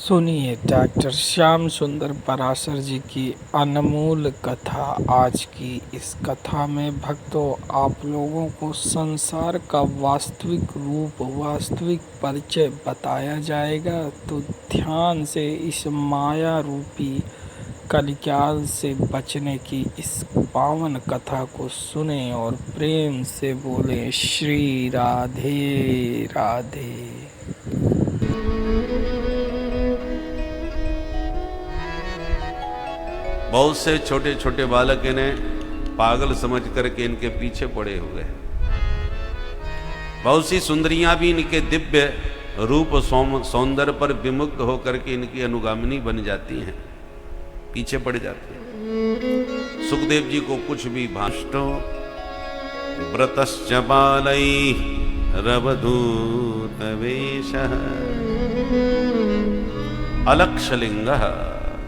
सुनिए डॉक्टर श्याम सुंदर पराशर जी की अनमोल कथा। आज की इस कथा में भक्तों आप लोगों को संसार का वास्तविक रूप, वास्तविक परिचय बताया जाएगा। तो ध्यान से इस माया रूपी कलिकाल से बचने की इस पावन कथा को सुने और प्रेम से बोले श्री राधे राधे। बहुत से छोटे छोटे बालक इन्हें पागल समझ करके इनके पीछे पड़े हुए हैं। बहुत सी सुंदरियां भी इनके दिव्य रूप सौंदर्य पर विमुग्ध होकर के इनकी अनुगामिनी बन जाती हैं, पीछे पड़ जाती हैं। सुखदेव जी को कुछ भी भाष्टो व्रतश्च बालै रवधूत वेशः अलक्षलिंगः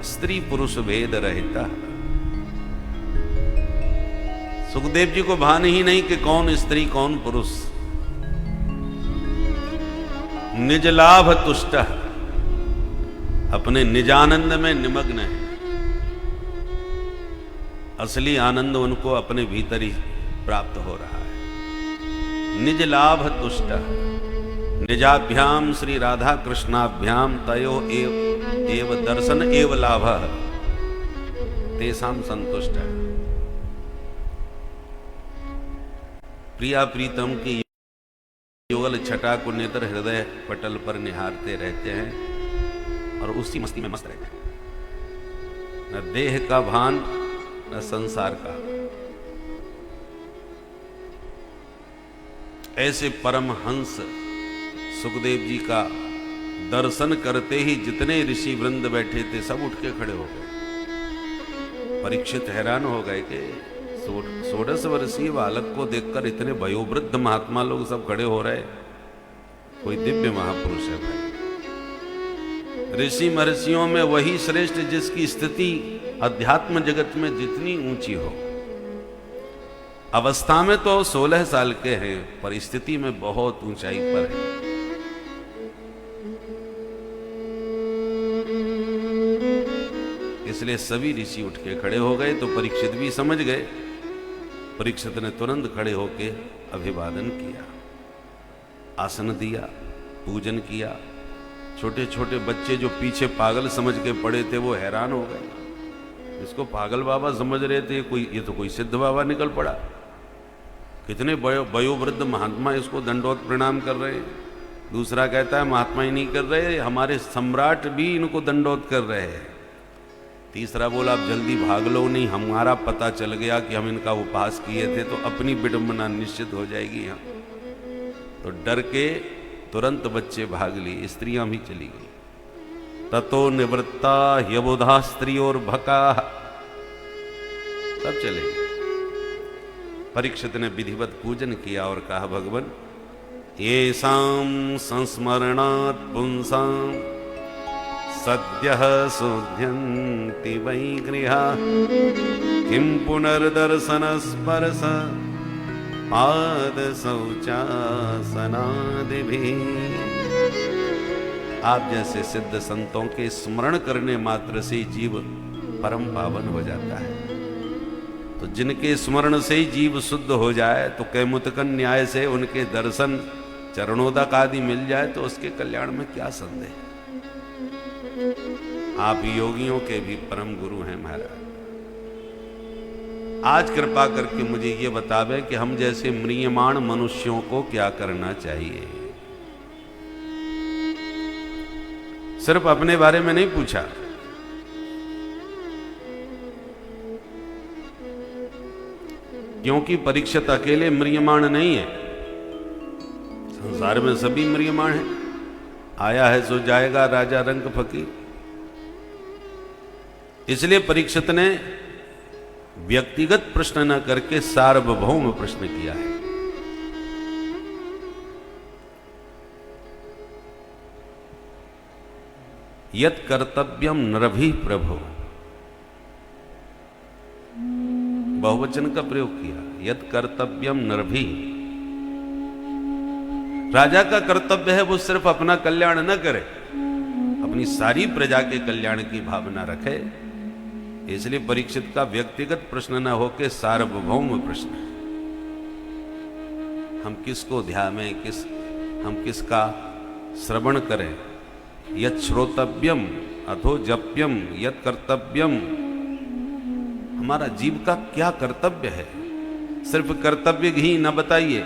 स्त्री पुरुष भेद रहता। सुखदेव जी को भान ही नहीं कि कौन स्त्री कौन पुरुष। निज लाभ तुष्ट, अपने निजानंद में निमग्न है। असली आनंद उनको अपने भीतर ही प्राप्त हो रहा है। निज लाभ तुष्ट, निजाभ्याम श्री राधा कृष्णाभ्याम तयो एव दर्शन एव लाभ तेसाम संतुष्ट। प्रिया प्रीतम की युगल छटा को नेत्र हृदय पटल पर निहारते रहते हैं और उसी मस्ती में मस्त रहते हैं। न देह का भान न संसार का। ऐसे परम हंस सुखदेव जी का दर्शन करते ही जितने ऋषि वृंद बैठे थे सब उठ के खड़े हो गए। परीक्षित हैरान हो गए कि 16 वर्षीय बालक को देखकर इतने वयोवृद्ध महात्मा लोग सब खड़े हो रहे, कोई दिव्य महापुरुष है भाई। ऋषि महर्षियों में वही श्रेष्ठ जिसकी स्थिति अध्यात्म जगत में जितनी ऊंची हो। अवस्था में तो 16 साल के हैं, परिस्थिति में बहुत ऊंचाई पर है। इसलिए सभी ऋषि उठ के खड़े हो गए। तो परीक्षित भी समझ गए। परीक्षित ने तुरंत खड़े होके अभिवादन किया, आसन दिया, पूजन किया। छोटे छोटे बच्चे जो पीछे पागल समझ के पड़े थे वो हैरान हो गए। इसको पागल बाबा समझ रहे थे, ये तो कोई सिद्ध बाबा निकल पड़ा। कितने वयोवृद्ध महात्मा इसको दंडोत प्रणाम कर रहे हैं। दूसरा कहता है महात्मा ही नहीं कर रहे, हमारे सम्राट भी इनको दंडोत कर रहे हैं। तीसरा बोला अब जल्दी भाग लो, नहीं हमारा पता चल गया कि हम इनका उपहास किए थे तो अपनी विडंबना निश्चित हो जाएगी यहाँ। तो डर के तुरंत बच्चे भाग लिए, स्त्रियां भी चली गई। ततो निवृत्ता यबोधा स्त्री और भका, सब चले गए। परीक्षित ने विधिवत पूजन किया और कहा भगवान येषां संस्मरणात् पुंसां सद्यः शोध्यन्ति वै गृहा किं पुनर्दर्शन स्पर्श पाद शौचासनादिभिः। आप जैसे सिद्ध संतों के स्मरण करने मात्र से जीव परम पावन हो जाता है। तो जिनके स्मरण से ही जीव शुद्ध हो जाए तो कैमुतकन न्याय से उनके दर्शन चरणोदक आदि मिल जाए तो उसके कल्याण में क्या संदेह। आप योगियों के भी परम गुरु हैं महाराज। आज कृपा करके मुझे ये बतावे कि हम जैसे म्रियमाण मनुष्यों को क्या करना चाहिए। सिर्फ अपने बारे में नहीं पूछा, क्योंकि परीक्षित अकेले म्रियमाण नहीं है। संसार में सभी म्रियमाण है। आया है सो जाएगा, राजा रंग फकीर। इसलिए परीक्षित ने व्यक्तिगत प्रश्न न करके सार्वभौम प्रश्न किया है। यत् कर्तव्यम नरभि प्रभो, बहुवचन का प्रयोग किया। यत् कर्तव्यम नरभि, राजा का कर्तव्य है वो सिर्फ अपना कल्याण न करे, अपनी सारी प्रजा के कल्याण की भावना रखे। इसलिए परीक्षित का व्यक्तिगत प्रश्न न होके सार्वभौम प्रश्न है। हम किसको ध्यान हम किसका श्रवण करें। यत् श्रोतव्यम अथो जप्यम यत् कर्तव्यम, हमारा जीव का क्या कर्तव्य है। सिर्फ कर्तव्य ही न बताइए,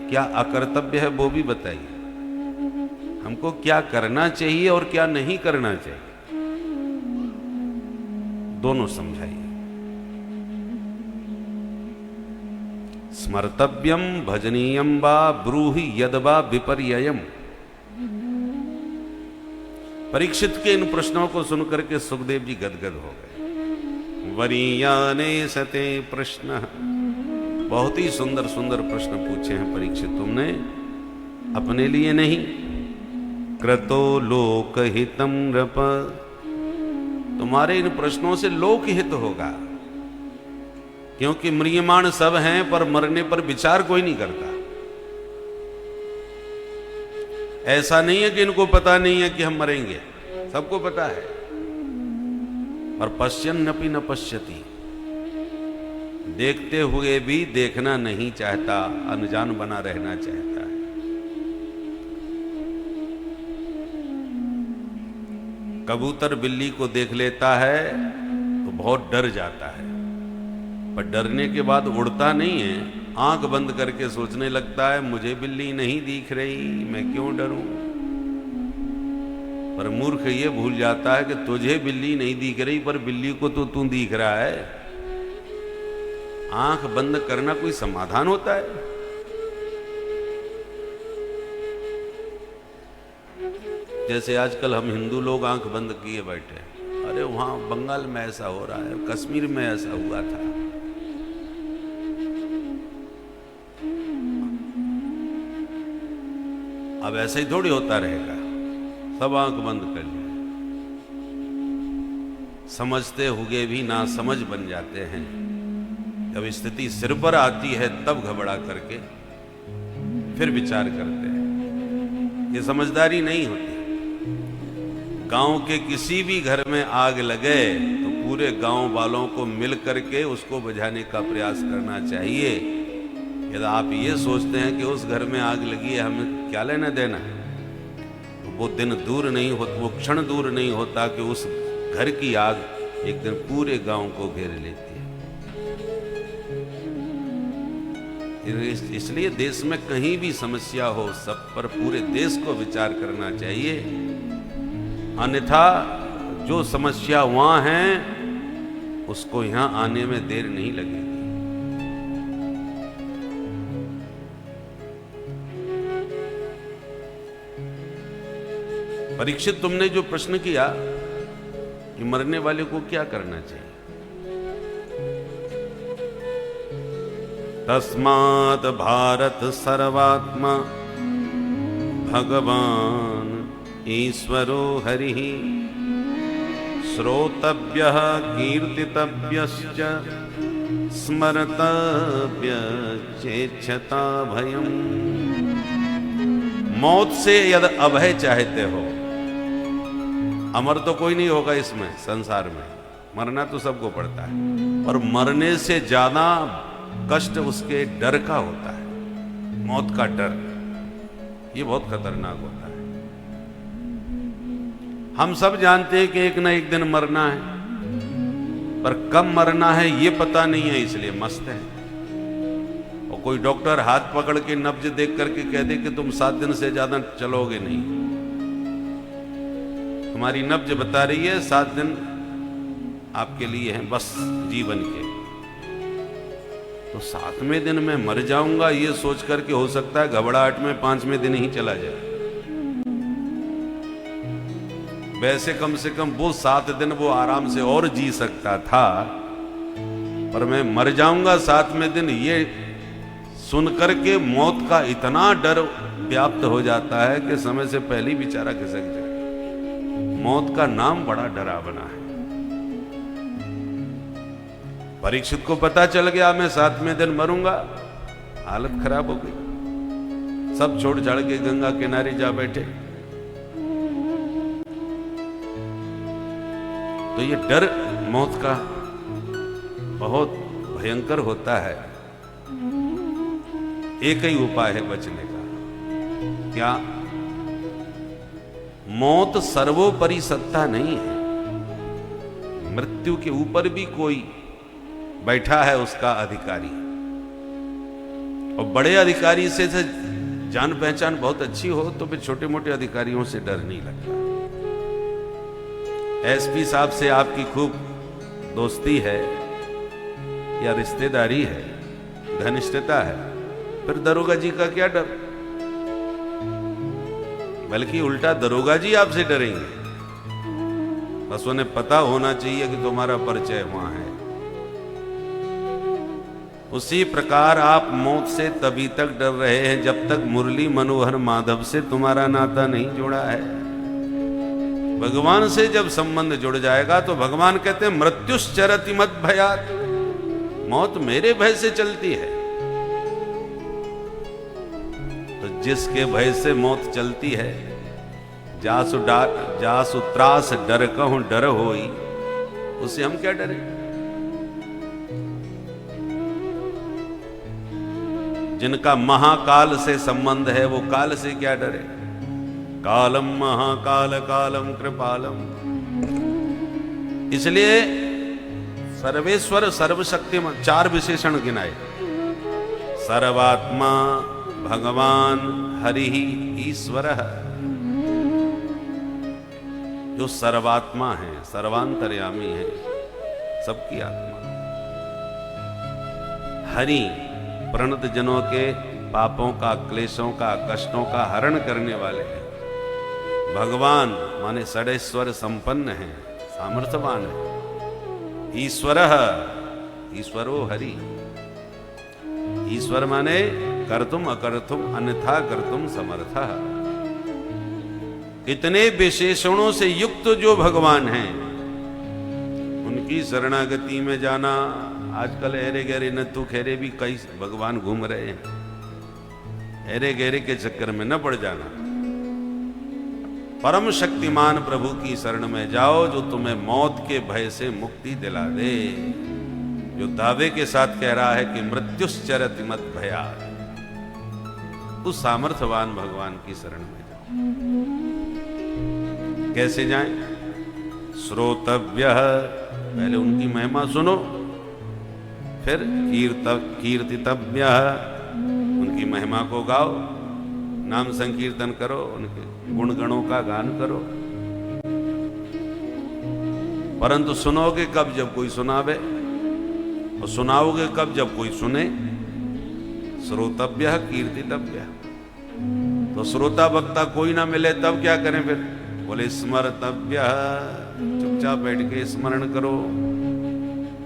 क्या अकर्तव्य है वो भी बताइए। हमको क्या करना चाहिए और क्या नहीं करना चाहिए, दोनों समझाइए। स्मर्तव्यम भजनीयम वा ब्रूहि यद्वा विपर्ययम्। परीक्षित के इन प्रश्नों को सुनकर के सुखदेव जी गदगद हो गए। वरीयाने सते प्रश्न, बहुत ही सुंदर सुंदर प्रश्न पूछे हैं परीक्षित तुमने, अपने लिए नहीं। क्रतो लोकहितम नृप, तुम्हारे इन प्रश्नों से लोकहित होगा, क्योंकि म्रियमाण सब हैं पर मरने पर विचार कोई नहीं करता। ऐसा नहीं है कि इनको पता नहीं है कि हम मरेंगे, सबको पता है, पर पश्यन्नपि न पश्यति, देखते हुए भी देखना नहीं चाहता, अनजान बना रहना चाहता है। कबूतर बिल्ली को देख लेता है तो बहुत डर जाता है, पर डरने के बाद उड़ता नहीं है, आंख बंद करके सोचने लगता है मुझे बिल्ली नहीं दिख रही, मैं क्यों डरूं। पर मूर्ख ये भूल जाता है कि तुझे बिल्ली नहीं दिख रही, पर बिल्ली को तो तू दिख रहा है। आंख बंद करना कोई समाधान होता है? जैसे आजकल हम हिंदू लोग आंख बंद किए बैठे, अरे वहां बंगाल में ऐसा हो रहा है, कश्मीर में ऐसा हुआ था। अब ऐसे ही थोड़ी होता रहेगा, सब आंख बंद कर लिया। समझते हुए भी ना समझ बन जाते हैं। जब स्थिति सिर पर आती है तब घबरा करके फिर विचार करते हैं, ये समझदारी नहीं होती। गांव के किसी भी घर में आग लगे तो पूरे गांव वालों को मिल करके उसको बुझाने का प्रयास करना चाहिए। यदि आप ये सोचते हैं कि उस घर में आग लगी है, हमें क्या लेना देना है, तो वो दिन दूर नहीं होता, वो क्षण दूर नहीं होता कि उस घर की आग एक दिन पूरे गांव को घेर लेती है। इसलिए देश में कहीं भी समस्या हो, सब पर पूरे देश को विचार करना चाहिए, अन्यथा जो समस्या वहां है उसको यहां आने में देर नहीं लगेगी। परीक्षित, तुमने जो प्रश्न किया कि मरने वाले को क्या करना चाहिए, तस्मात् भारत सर्वात्मा भगवान ईश्वरो हरिः श्रोतव्यः कीर्तितव्यश्च स्मर्तव्य चेच्छता भयम्। मौत से यदि अभय चाहते हो, अमर तो कोई नहीं होगा इसमें संसार में, मरना तो सबको पड़ता है, और मरने से ज्यादा कष्ट उसके डर का होता है। मौत का डर ये बहुत खतरनाक होता है। हम सब जानते हैं कि एक ना एक दिन मरना है, पर कब मरना है ये पता नहीं है, इसलिए मस्त है। और कोई डॉक्टर हाथ पकड़ के नब्ज देख करके कह दे कि तुम 7 दिन से ज्यादा चलोगे नहीं, तुम्हारी नब्ज बता रही है 7 दिन आपके लिए हैं बस जीवन के, तो 7वें दिन में मर जाऊंगा ये सोच करके हो सकता है घबराहट में 5वें दिन ही चला जाए। वैसे कम से कम वो 7 दिन वो आराम से और जी सकता था, पर मैं मर जाऊंगा 7वें दिन, ये सुनकर के मौत का इतना डर व्याप्त हो जाता है कि समय से पहले ही बेचारा खिसक जाए। मौत का नाम बड़ा डरावना है। परीक्षित को पता चल गया मैं 7वें दिन मरूंगा, हालत खराब हो गई। सब छोड़ छाड़ के गंगा किनारे जा बैठे। तो ये डर मौत का बहुत भयंकर होता है। एक ही उपाय है बचने का, क्या? मौत सर्वोपरि सत्ता नहीं है। मृत्यु के ऊपर भी कोई बैठा है उसका अधिकारी, और बड़े अधिकारी से जान पहचान बहुत अच्छी हो तो फिर छोटे मोटे अधिकारियों से डर नहीं लगता। एसपी साहब से आपकी खूब दोस्ती है या रिश्तेदारी है, घनिष्ठता है, फिर दरोगा जी का क्या डर? बल्कि उल्टा दरोगा जी आपसे डरेंगे। बस उन्हें पता होना चाहिए कि तुम्हारा परिचय वहां है। उसी प्रकार आप मौत से तभी तक डर रहे हैं जब तक मुरली मनोहर माधव से तुम्हारा नाता नहीं जुड़ा है। भगवान से जब संबंध जुड़ जाएगा तो भगवान कहते हैं मृत्युश्चरति मत भयात्, मौत मेरे भय से चलती है। तो जिसके भय से मौत चलती है, जासु त्रास डर कहूं डर होई, उससे हम क्या डरें? जिनका महाकाल से संबंध है वो काल से क्या डरे? कालम महाकाल कालम कृपालम। इसलिए सर्वेश्वर सर्वशक्तिमान, 4 विशेषण गिनाए। सर्वात्मा भगवान हरि ईश्वर, जो सर्वात्मा है, सर्वांतर्यामी है, सबकी आत्मा। हरि प्रणत जनों के पापों का, क्लेशों का, कष्टों का हरण करने वाले हैं। भगवान माने षडेश्वर संपन्न है, सामर्थ्यवान है। ईश्वरः, ईश्वरो हरि। ईश्वर माने कर्तुम अकर्तुम अन्यथा कर्तुम समर्थः। इतने विशेषणों से युक्त जो भगवान हैं, उनकी शरणागति में जाना। आजकल हेरे गहरे नत्थु खेरे भी कई भगवान घूम रहे हैं। हेरे गहरे के चक्कर में न पड़ जाना। परम शक्तिमान प्रभु की शरण में जाओ, जो तुम्हें मौत के भय से मुक्ति दिला दे, जो दावे के साथ कह रहा है कि मृत्युश्चरति मत भयात्। उस सामर्थ्यवान भगवान की शरण में जाओ। कैसे जाएं? श्रोतव्यः, पहले उनकी महिमा सुनो, फिर कीर्तितव्यः, उनकी महिमा को गाओ, नाम संकीर्तन करो, उनके गुण गणों का गान करो। परंतु सुनोगे कब? जब कोई सुनावे, और सुनाओगे कब? जब कोई सुने। श्रोतव्यः कीर्तितव्यः। तो श्रोता वक्ता कोई ना मिले तब क्या करें फिर? बोले स्मर्तव्यः, चुपचाप बैठ के स्मरण करो,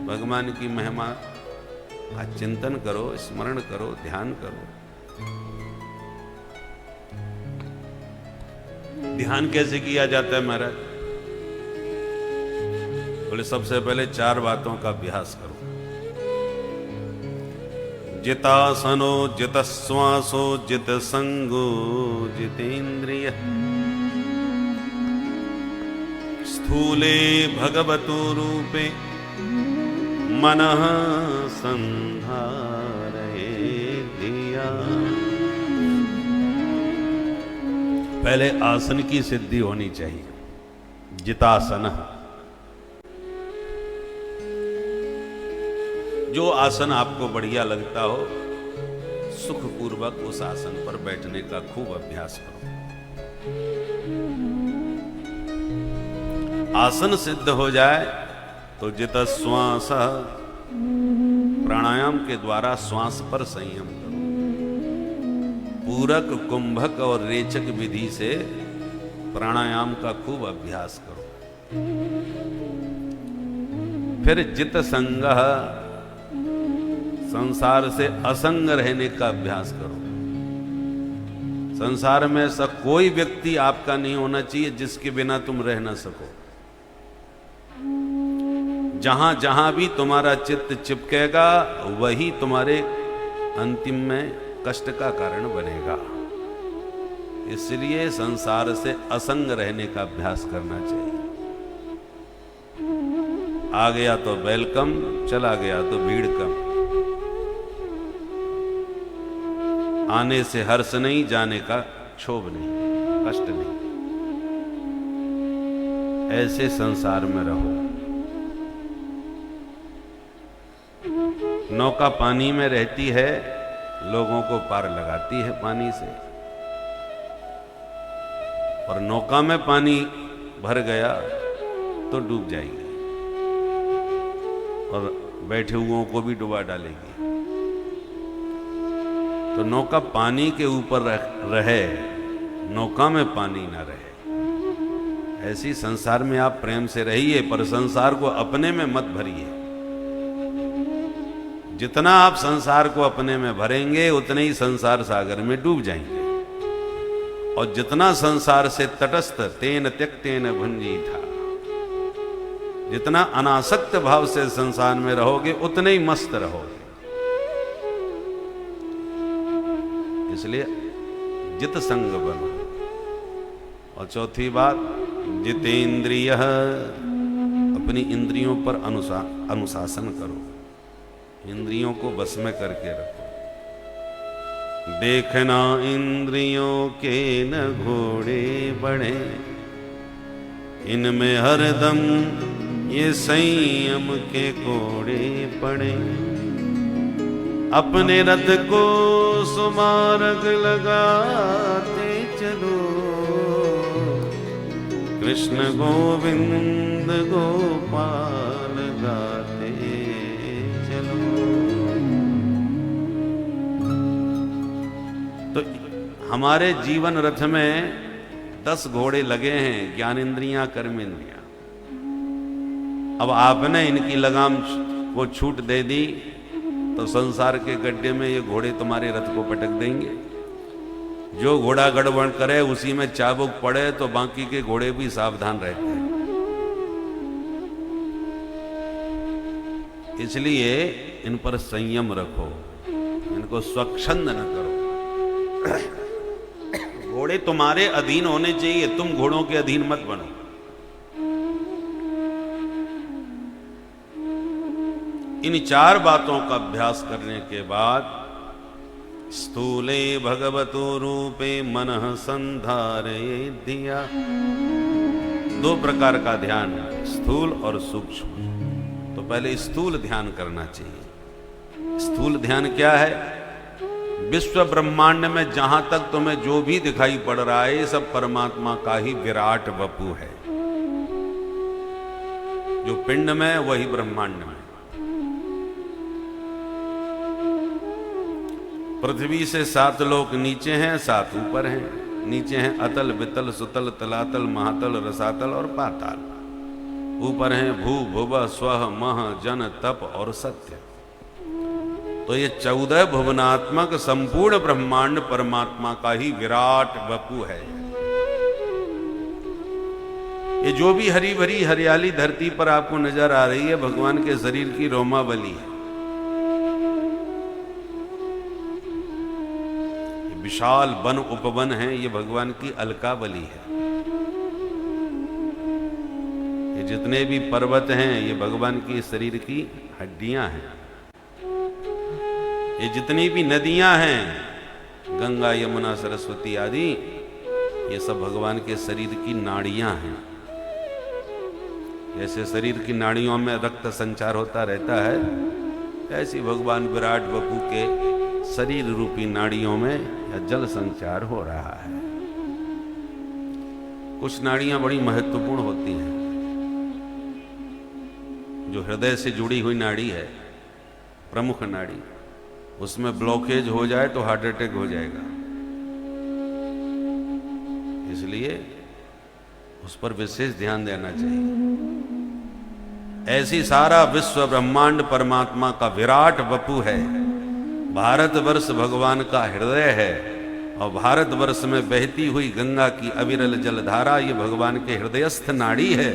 भगवान की महिमा का चिंतन करो, स्मरण करो, ध्यान करो। ध्यान कैसे किया जाता है महाराज? बोले सबसे पहले 4 बातों का अभ्यास करो। जितासनो जितश्वासो जितसंगो जितेन्द्रिय, स्थूले भगवतो रूपे मनः संधारये धिया। पहले आसन की सिद्धि होनी चाहिए, जितासन। जो आसन आपको बढ़िया लगता हो, सुखपूर्वक उस आसन पर बैठने का खूब अभ्यास करो। आसन सिद्ध हो जाए तो जितश्वास, प्राणायाम के द्वारा श्वास पर संयम करो। पूरक, कुंभक और रेचक विधि से प्राणायाम का खूब अभ्यास करो। फिर जित संगः, संसार से असंग रहने का अभ्यास करो। संसार में ऐसा कोई व्यक्ति आपका नहीं होना चाहिए जिसके बिना तुम रह ना सको। जहां जहां भी तुम्हारा चित्त चिपकेगा वही तुम्हारे अंतिम में कष्ट का कारण बनेगा। इसलिए संसार से असंग रहने का अभ्यास करना चाहिए। आ गया तो वेलकम, चला गया तो भीड़ कम। आने से हर्ष नहीं, जाने का क्षोभ नहीं, कष्ट नहीं। ऐसे संसार में रहो। नौका पानी में रहती है, लोगों को पार लगाती है पानी से, और नौका में पानी भर गया तो डूब जाएगी और बैठे हुओं को भी डुबा डालेगी। तो नौका पानी के ऊपर रहे, नौका में पानी ना रहे। ऐसी संसार में आप प्रेम से रहिए, पर संसार को अपने में मत भरिए। जितना आप संसार को अपने में भरेंगे उतने ही संसार सागर में डूब जाएंगे, और जितना संसार से तटस्थ तेन त्यक्तेन भुंजी था, जितना अनासक्त भाव से संसार में रहोगे उतने ही मस्त रहोगे। इसलिए जित संग बनो। और चौथी बात, जितेंद्रिय, अपनी इंद्रियों पर अनुशासन करो, इंद्रियों को बस में करके रखो। देखना इंद्रियों के न घोड़े बढ़े, इनमें हरदम ये संयम के कोड़े पड़े। अपने रथ को सुमार्ग लगाते चलो, कृष्ण गोविंद गोपाल गाते चलो। तो हमारे जीवन रथ में 10 घोड़े लगे हैं, ज्ञानेंद्रियां, कर्मेंद्रियां। अब आपने इनकी लगाम को छूट दे दी तो संसार के गड्ढे में ये घोड़े तुम्हारे रथ को पटक देंगे। जो घोड़ा गड़बड़ करे उसी में चाबुक पड़े तो बाकी के घोड़े भी सावधान रहते हैं। इसलिए इन पर संयम रखो, इनको स्वच्छंद न करो। घोड़े तुम्हारे अधीन होने चाहिए, तुम घोड़ों के अधीन मत बनो। इन 4 बातों का अभ्यास करने के बाद स्थूले भगवतो रूपे मनः संधारे दिया। 2 प्रकार का ध्यान, स्थूल और सूक्ष्म। तो पहले स्थूल ध्यान करना चाहिए। स्थूल ध्यान क्या है? विश्व ब्रह्मांड में जहां तक तुम्हें जो भी दिखाई पड़ रहा है, ये सब परमात्मा का ही विराट वपु है। जो पिंड में वही ब्रह्मांड में। पृथ्वी से 7 लोक नीचे हैं, 7 ऊपर हैं। नीचे हैं अतल, वितल, सुतल, तलातल, महातल, रसातल और पाताल। ऊपर हैं भू, भुव, स्वह, मह, जन, तप और सत्य। तो ये 14 भुवनात्मक संपूर्ण ब्रह्मांड परमात्मा का ही विराट वपु है। ये जो भी हरी भरी हरियाली धरती पर आपको नजर आ रही है, भगवान के शरीर की रोमावली है। विशाल वन उपवन है, ये भगवान की अलकावली है। ये जितने भी पर्वत हैं, ये भगवान की शरीर की हड्डियां हैं। ये जितनी भी नदियां हैं, गंगा, यमुना, सरस्वती आदि, ये सब भगवान के शरीर की नाड़ियां हैं। जैसे शरीर की नाड़ियों में रक्त संचार होता रहता है, ऐसी भगवान विराट वपु के शरीर रूपी नाड़ियों में या जल संचार हो रहा है। कुछ नाड़ियां बड़ी महत्वपूर्ण होती हैं। जो हृदय से जुड़ी हुई नाड़ी है, प्रमुख नाड़ी, उसमें ब्लॉकेज हो जाए तो हार्ट अटैक हो जाएगा। इसलिए उस पर विशेष ध्यान देना चाहिए। ऐसी सारा विश्व ब्रह्मांड परमात्मा का विराट वपु है। भारतवर्ष भगवान का हृदय है, और भारतवर्ष में बहती हुई गंगा की अविरल जलधारा ये भगवान के हृदयस्थ नाड़ी है।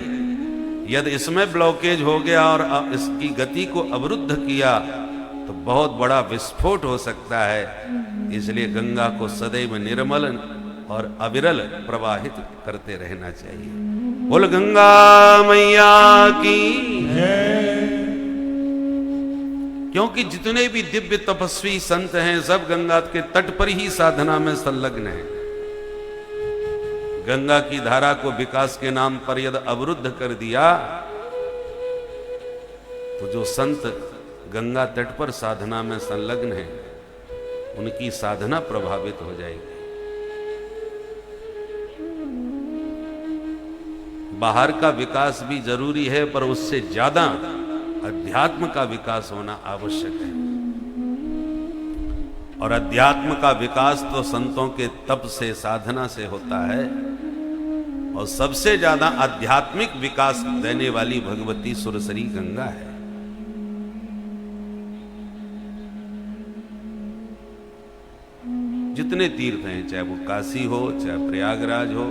यदि इसमें ब्लॉकेज हो गया और इसकी गति को अवरुद्ध किया तो बहुत बड़ा विस्फोट हो सकता है। इसलिए गंगा को सदैव निर्मल और अविरल प्रवाहित करते रहना चाहिए। बोल गंगा मैया की क्योंकि जितने भी दिव्य तपस्वी संत हैं सब गंगा के तट पर ही साधना में संलग्न हैं। गंगा की धारा को विकास के नाम पर यदि अवरुद्ध कर दिया तो जो संत गंगा तट पर साधना में संलग्न हैं उनकी साधना प्रभावित हो जाएगी। बाहर का विकास भी जरूरी है पर उससे ज्यादा अध्यात्म का विकास होना आवश्यक है। और अध्यात्म का विकास तो संतों के तप से साधना से होता है। और सबसे ज्यादा आध्यात्मिक विकास देने वाली भगवती सुरसरी गंगा है। जितने तीर्थ हैं, चाहे वो काशी हो चाहे प्रयागराज हो,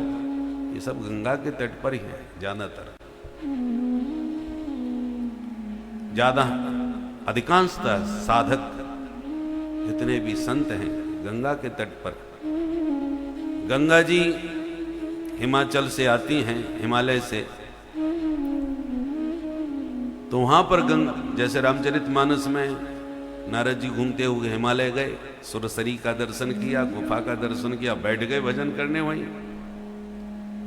ये सब गंगा के तट पर ही है। ज्यादातर ज्यादा अधिकांशतः साधक जितने भी संत हैं गंगा के तट पर। गंगा जी हिमाचल से आती हैं, हिमालय से, तो वहां पर गंगा, जैसे रामचरितमानस में नारद जी घूमते हुए हिमालय गए, सुरसरी का दर्शन किया, गुफा का दर्शन किया, बैठ गए भजन करने वहीं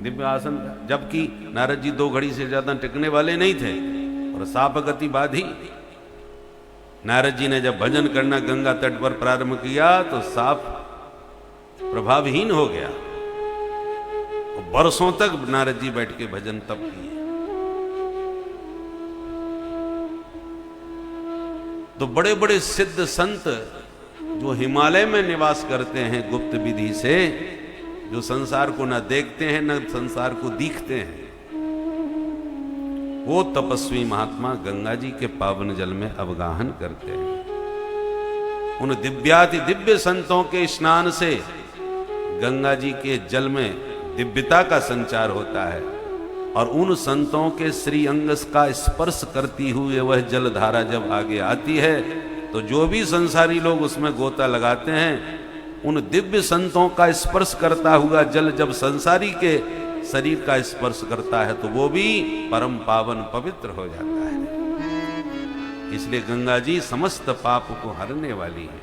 दिव्य आसन। जबकि नारद जी 2 घड़ी से ज्यादा टिकने वाले नहीं थे और साप गति बाधी। नारद जी ने जब भजन करना गंगा तट पर प्रारंभ किया तो साप प्रभावहीन हो गया और बरसों तक नारद जी बैठ के भजन तप किए। तो बड़े बड़े सिद्ध संत जो हिमालय में निवास करते हैं गुप्त विधि से, जो संसार को न देखते हैं न संसार को दिखते हैं, वो तपस्वी महात्मा गंगा जी के पावन जल में अवगाहन करते हैं। उन दिव्याति दिव्य संतों के स्नान से गंगा जी के जल में दिव्यता का संचार होता है। और उन संतों के श्री अंग का स्पर्श करती हुई वह जल धारा जब आगे आती है तो जो भी संसारी लोग उसमें गोता लगाते हैं, उन दिव्य संतों का स्पर्श करता हुआ जल जब संसारी के शरीर का स्पर्श करता है तो वो भी परम पावन पवित्र हो जाता है। इसलिए गंगा जी समस्त पाप को हरने वाली है।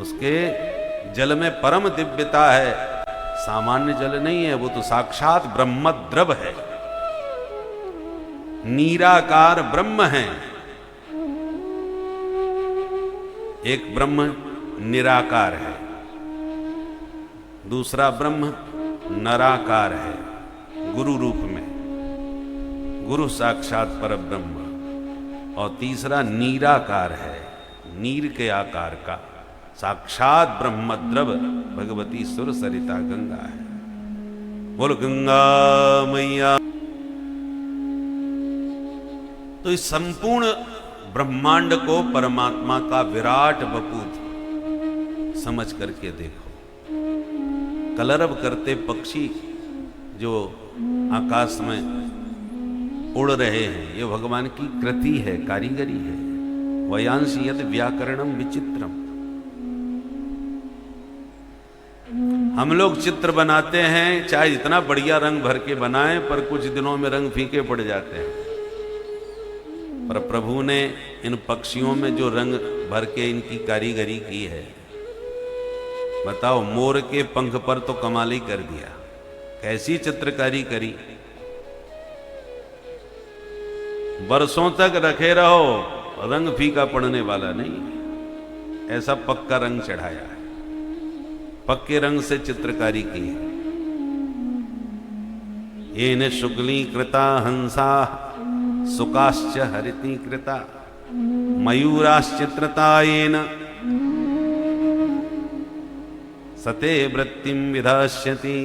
उसके जल में परम दिव्यता है, सामान्य जल नहीं है, वो तो साक्षात ब्रह्म द्रव है, निराकार ब्रह्म है। एक ब्रह्म निराकार है, दूसरा ब्रह्म नराकार है गुरु रूप में, गुरु साक्षात पर ब्रह्म, और तीसरा नीराकार है, नीर के आकार का साक्षात ब्रह्मद्रव भगवती सुरसरिता गंगा है। बोल गंगा मैया। तो इस संपूर्ण ब्रह्मांड को परमात्मा का विराट वपूत समझ करके देखो। कलरव करते पक्षी जो आकाश में उड़ रहे हैं, ये भगवान की कृति है, कारीगरी है। वयांसी यद व्याकरणम विचित्रम। हम लोग चित्र बनाते हैं, चाहे इतना बढ़िया रंग भर के बनाएं, पर कुछ दिनों में रंग फीके पड़ जाते हैं। पर प्रभु ने इन पक्षियों में जो रंग भर के इनकी कारीगरी की है, बताओ, मोर के पंख पर तो कमाल ही कर दिया। कैसी चित्रकारी करी, बरसों तक रखे रहो, रंग फीका पड़ने वाला नहीं। ऐसा पक्का रंग चढ़ाया है, पक्के रंग से चित्रकारी की है। येन शुक्ली कृता हंसा सुकाश्च हरिति कृता मयूराश्चित्रता येन सते वृत्तिम विधास्यति।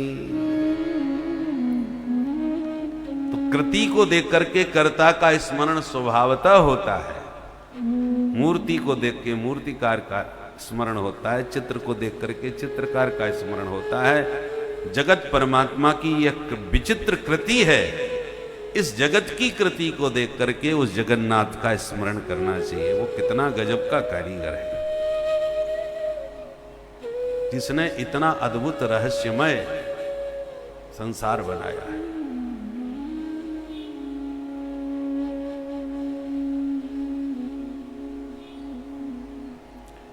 तो कृति को देख करके कर्ता का स्मरण स्वभावतः होता है। मूर्ति को देख के मूर्तिकार का स्मरण होता है, चित्र को देख करके चित्रकार का स्मरण होता है। जगत परमात्मा की एक विचित्र कृति है। इस जगत की कृति को देख करके उस जगन्नाथ का स्मरण करना चाहिए। वो कितना गजब का कारीगर है, जिसने इतना अद्भुत रहस्यमय संसार बनाया है।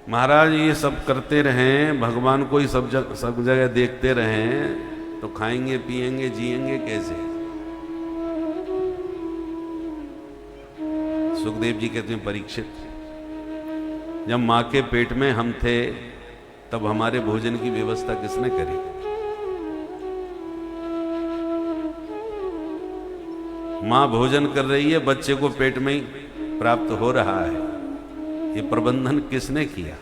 महाराज ये सब करते रहें, भगवान को ही सब जगह देखते रहें, तो खाएंगे पिएंगे जिएंगे कैसे? सुखदेव जी कहते हैं, परीक्षित, जब मां के पेट में हम थे तब हमारे भोजन की व्यवस्था किसने करी? मां भोजन कर रही है, बच्चे को पेट में ही प्राप्त हो रहा है, ये प्रबंधन किसने किया?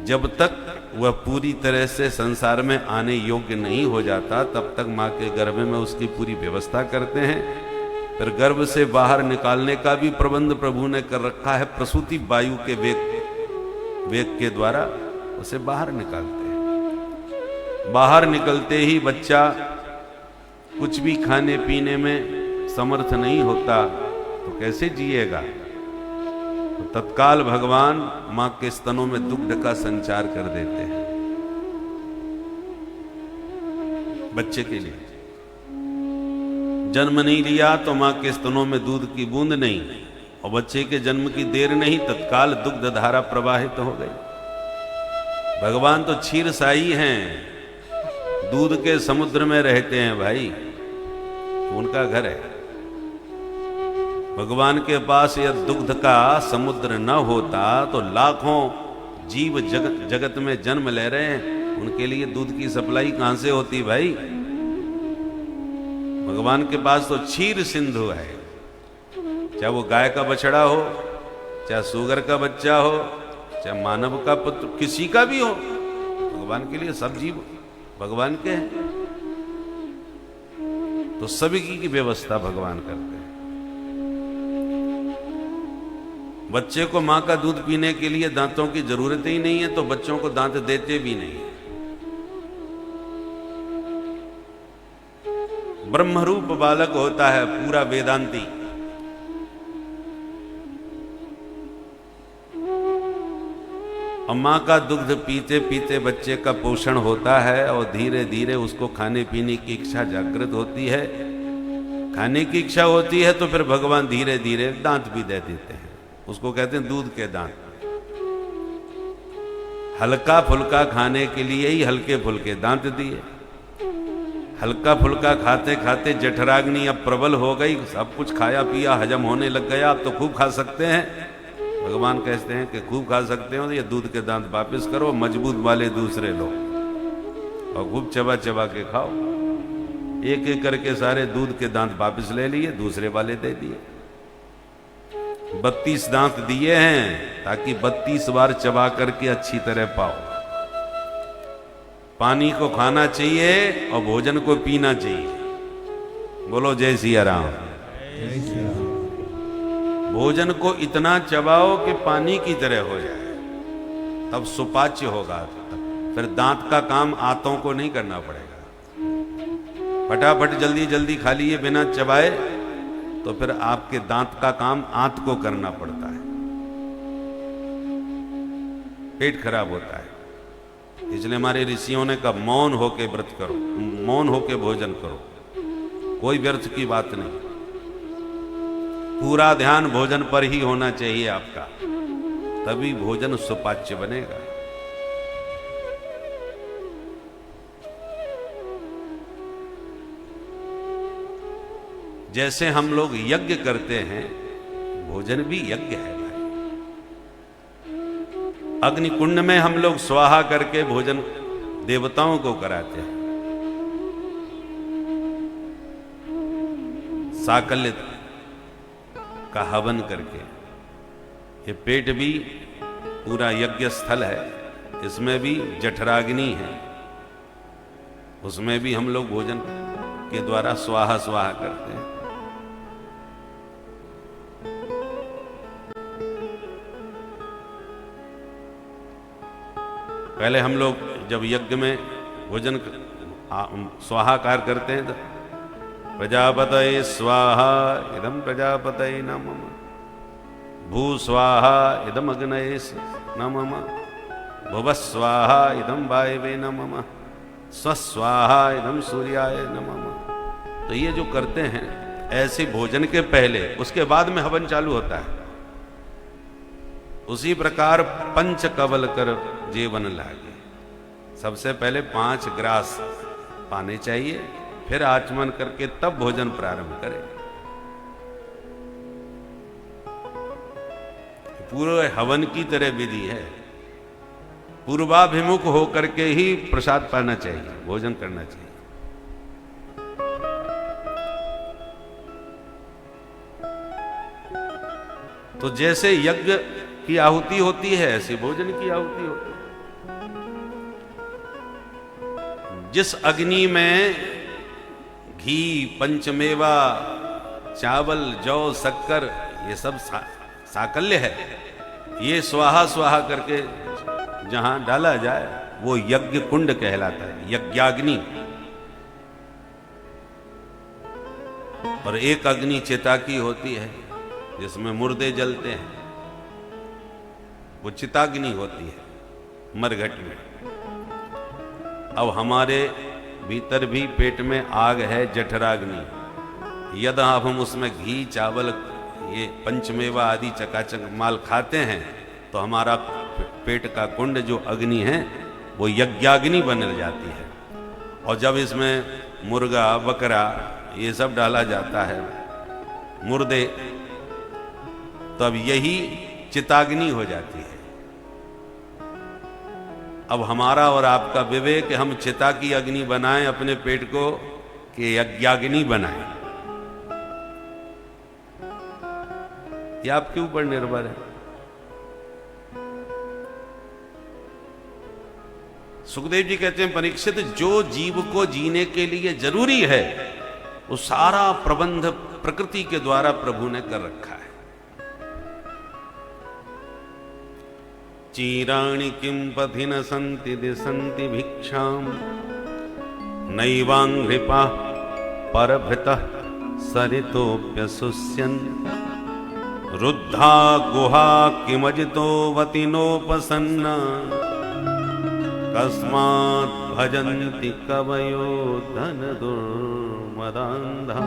जब तक वह पूरी तरह से संसार में आने योग्य नहीं हो जाता तब तक मां के गर्भ में उसकी पूरी व्यवस्था करते हैं। फिर गर्भ से बाहर निकालने का भी प्रबंध प्रभु ने कर रखा है, प्रसूति वायु के वेग के द्वारा उसे बाहर निकालते हैं। बाहर निकलते ही बच्चा कुछ भी खाने पीने में समर्थ नहीं होता तो कैसे जिएगा? तो तत्काल भगवान मां के स्तनों में दुग्ध का संचार कर देते हैं बच्चे के लिए। जन्म नहीं लिया तो मां के स्तनों में दूध की बूंद नहीं, और बच्चे के जन्म की देर नहीं, तत्काल दुग्ध धारा प्रवाहित हो गई। भगवान तो क्षीरसाई हैं, दूध के समुद्र में रहते हैं भाई, उनका घर है। भगवान के पास यह दुग्ध का समुद्र न होता तो लाखों जीव जगत में जन्म ले रहे हैं, उनके लिए दूध की सप्लाई कहां से होती भाई? भगवान के पास तो क्षीर सिंधु है, चाहे वो गाय का बछड़ा हो, चाहे सुगर का बच्चा हो, चाहे मानव का पुत्र, किसी का भी हो, भगवान के लिए सब जीव भगवान के हैं, तो सभी की व्यवस्था भगवान करते हैं। बच्चे को मां का दूध पीने के लिए दांतों की जरूरत ही नहीं है, तो बच्चों को दांत देते भी नहीं। ब्रह्मरूप बालक होता है पूरा वेदांती। और मां का दुग्ध पीते पीते बच्चे का पोषण होता है और धीरे धीरे उसको खाने पीने की इच्छा जागृत होती है। खाने की इच्छा होती है तो फिर भगवान धीरे धीरे दांत भी दे देते हैं, उसको कहते हैं दूध के दांत। हल्का फुल्का खाने के लिए ही हल्के फुल्के दांत दिए। हल्का फुल्का खाते खाते जठराग्नि अब प्रबल हो गई, सब कुछ खाया पिया हजम होने लग गया, अब तो खूब खा सकते हैं। भगवान कहते हैं कि खूब खा सकते हो तो ये दूध के दांत वापस करो, मजबूत वाले दूसरे लो और खूब चबा चबा के खाओ। एक एक करके सारे दूध के दांत वापस ले लिए, दूसरे वाले दे दिए। 32 दांत दिए हैं ताकि 32 बार चबा करके अच्छी तरह पाओ। पानी को खाना चाहिए और भोजन को पीना चाहिए। बोलो जय सिया राम। भोजन को इतना चबाओ कि पानी की तरह हो जाए, तब सुपाच्य होगा। फिर दांत का काम आंतों को नहीं करना पड़ेगा। फटाफट जल्दी जल्दी खा लिए बिना चबाए तो फिर आपके दांत का काम आंत को करना पड़ता है, पेट खराब होता है। इसलिए हमारे ऋषियों ने कहा मौन होके व्रत करो, मौन होके भोजन करो, कोई व्यर्थ की बात नहीं। पूरा ध्यान भोजन पर ही होना चाहिए आपका, तभी भोजन सुपाच्य बनेगा। जैसे हम लोग यज्ञ करते हैं, भोजन भी यज्ञ है भाई। अग्निकुंड में हम लोग स्वाहा करके भोजन देवताओं को कराते हैं। साकल्य का हवन करके। ये पेट भी पूरा यज्ञ स्थल है, इसमें भी जठराग्नि है, उसमें भी हम लोग भोजन के द्वारा स्वाहा स्वाहा करते हैं। पहले हम लोग जब यज्ञ में भोजन स्वाहाकार करते हैं तो प्रजापतये स्वाहा इदम प्रजापतये नमः, भू स्वाहा इदम अग्नये नमः, भुवः स्वाहा इदम वायवे नमः, स्वस्वाहा इदम सूर्याय नमः। तो ये जो करते हैं ऐसे भोजन के पहले, उसके बाद में हवन चालू होता है। उसी प्रकार पंच कवल कर जीवन लागे। सबसे पहले 5 ग्रास पाने चाहिए, फिर आचमन करके तब भोजन प्रारंभ करें। पूरे हवन की तरह विधि है। पूर्वाभिमुख होकर के ही प्रसाद पाना चाहिए, भोजन करना चाहिए। तो जैसे यज्ञ की आहुति होती है, ऐसी भोजन की आहुति होती है। जिस अग्नि में घी, पंचमेवा, चावल, जौ, शक्कर ये सब साकल्य है, ये स्वाहा स्वाहा करके जहां डाला जाए वो यज्ञ कुंड कहलाता है, यज्ञाग्नि। और एक अग्नि चिता की होती है जिसमें मुर्दे जलते हैं, वो चिताग्नि होती है मरघट में। अब हमारे भीतर भी पेट में आग है, जठराग्नि। यदि अब हम उसमें घी, चावल, ये पंचमेवा आदि चकाचक माल खाते हैं तो हमारा पेट का कुंड जो अग्नि है वो यज्ञाग्नि बन जाती है। और जब इसमें मुर्गा, बकरा ये सब डाला जाता है, मुर्दे, तब यही चिताग्नि हो जाती है। अब हमारा और आपका विवेक, हम चिता की अग्नि बनाएं अपने पेट को कि यज्ञाग्नि बनाएं, ये आपके ऊपर निर्भर है। सुखदेव जी कहते हैं, परीक्षित, जो जीव को जीने के लिए जरूरी है वो सारा प्रबंध प्रकृति के द्वारा प्रभु ने कर रखा है। चीराणि किं पथि न सन्ति दिशन्ति भिक्षाम, नैवांघ्रिपा परभृतः सरितोऽप्यसुष्यन्, रुद्धा गुहा किमजितो वतिनोपसन्ना, कस्मात् भजन्ति कवयो धन दुर्मदान्धा।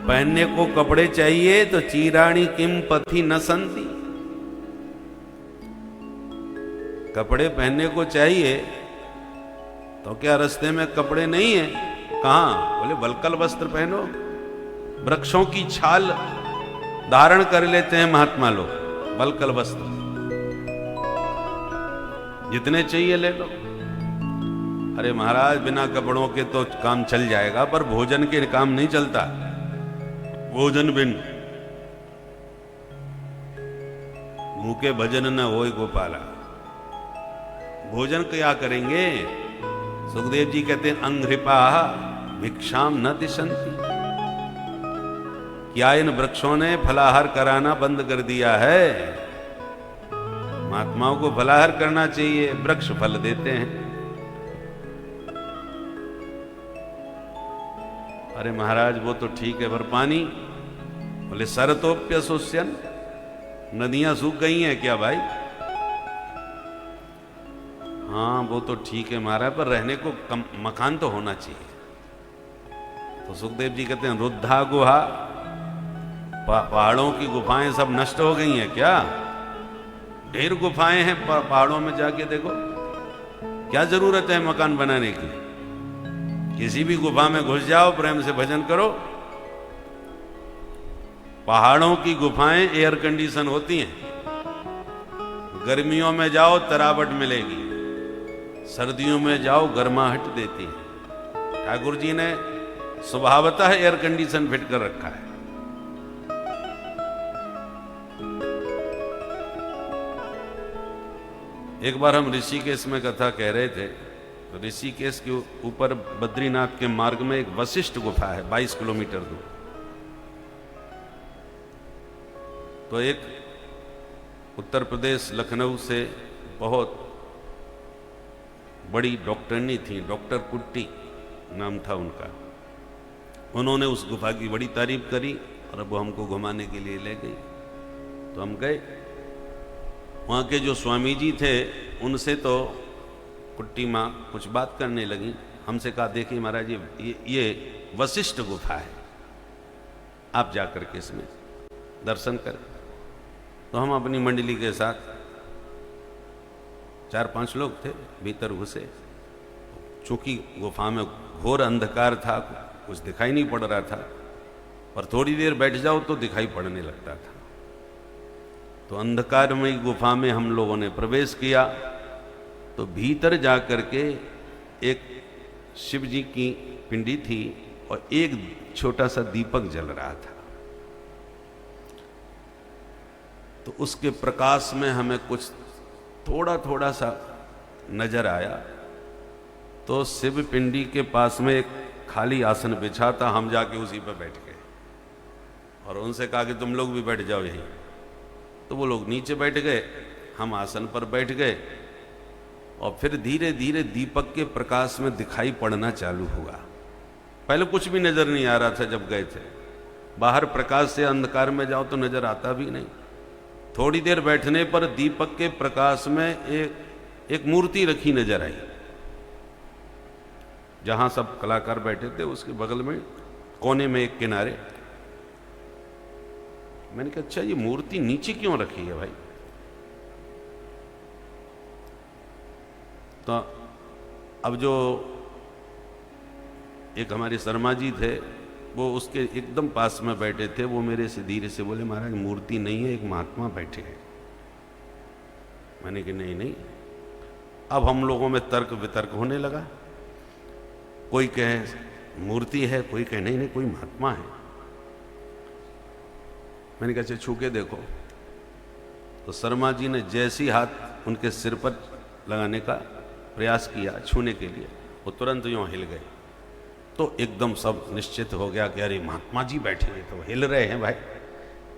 पहनने को कपड़े चाहिए तो चीराणी किम पथि न संति, कपड़े पहनने को चाहिए तो क्या रास्ते में कपड़े नहीं है? कहां? बोले वल्कल वस्त्र पहनो। वृक्षों की छाल धारण कर लेते हैं महात्मा लोग, वल्कल वस्त्र जितने चाहिए ले लो। अरे महाराज, बिना कपड़ों के तो काम चल जाएगा, पर भोजन के काम नहीं चलता। भोजन बिन मुके भजन न होय गोपाला। भोजन क्या करेंगे? सुखदेव जी कहते हैं, अंघ्रिपा भिक्षाम न दिशन्ति। क्या इन वृक्षों ने फलाहार कराना बंद कर दिया है? महात्माओं को फलाहार करना चाहिए, वृक्ष फल देते हैं। अरे महाराज, वो तो ठीक है, पर पानी? बोले सरतोप्यसुष्यन्, नदियां सूख गई हैं क्या भाई? हाँ वो तो ठीक है महाराज, पर रहने को मकान तो होना चाहिए। तो सुखदेव जी कहते हैं, रुद्धा गुहा, पहाड़ों की गुफाएं सब नष्ट हो गई हैं क्या? ढेर गुफाएं हैं पहाड़ों में, जाके देखो। क्या जरूरत है मकान बनाने की? किसी भी गुफा में घुस जाओ, प्रेम से भजन करो। पहाड़ों की गुफाएं एयर कंडीशन होती हैं। गर्मियों में जाओ तरावट मिलेगी, सर्दियों में जाओ गर्माहट देती है। ठाकुर जी ने स्वभावतः एयर कंडीशन फिट कर रखा है। एक बार हम ऋषिकेश में कथा कह रहे थे, तो ऋषिकेश के ऊपर बद्रीनाथ के मार्ग में एक वशिष्ठ गुफा है, 22 किलोमीटर दूर। तो एक उत्तर प्रदेश लखनऊ से बहुत बड़ी डॉक्टरनी थी, डॉक्टर कुट्टी नाम था उनका। उन्होंने उस गुफा की बड़ी तारीफ करी और वो हमको घुमाने के लिए ले गई। तो हम गए। वहाँ के जो स्वामी जी थे उनसे तो कुट्टी माँ कुछ बात करने लगी। हमसे कहा, देखिए महाराज, ये वशिष्ठ गुफा है, आप जाकर के इसमें दर्शन करें। तो हम अपनी मंडली के साथ 4-5 लोग थे, भीतर घुसे। चूंकि गुफा में घोर अंधकार था, कुछ दिखाई नहीं पड़ रहा था, पर थोड़ी देर बैठ जाओ तो दिखाई पड़ने लगता था। तो अंधकारमयी गुफा में हम लोगों ने प्रवेश किया। तो भीतर जाकर के एक शिव जी की पिंडी थी और एक छोटा सा दीपक जल रहा था। तो उसके प्रकाश में हमें कुछ थोड़ा थोड़ा सा नजर आया। तो शिव पिंडी के पास में एक खाली आसन बिछा था, हम जाके उसी पर बैठ गए और उनसे कहा कि तुम लोग भी बैठ जाओ यहीं। तो वो लोग नीचे बैठ गए, हम आसन पर बैठ गए और फिर धीरे धीरे दीपक के प्रकाश में दिखाई पड़ना चालू हुआ। पहले कुछ भी नजर नहीं आ रहा था जब गए थे। बाहर प्रकाश से अंधकार में जाओ तो नजर आता भी नहीं। थोड़ी देर बैठने पर दीपक के प्रकाश में एक मूर्ति रखी नजर आई। जहां सब कलाकार बैठे थे उसके बगल में कोने में एक किनारे। मैंने कहा अच्छा ये मूर्ति नीचे क्यों रखी है भाई? तो अब जो एक हमारे शर्मा जी थे वो उसके एकदम पास में बैठे थे, वो मेरे से धीरे से बोले महाराज मूर्ति नहीं है, एक महात्मा बैठे हैं। मैंने कहा नहीं नहीं। अब हम लोगों में तर्क वितर्क होने लगा। कोई कहे मूर्ति है, कोई कहे नहीं नहीं कोई महात्मा है। मैंने कहा छू के देखो। तो शर्मा जी ने जैसी हाथ उनके सिर पर लगाने का प्रयास किया छूने के लिए, वो तुरंत यूं हिल गए। तो एकदम सब निश्चित हो गया कि अरे महात्मा जी बैठे हैं, तो हिल रहे हैं भाई।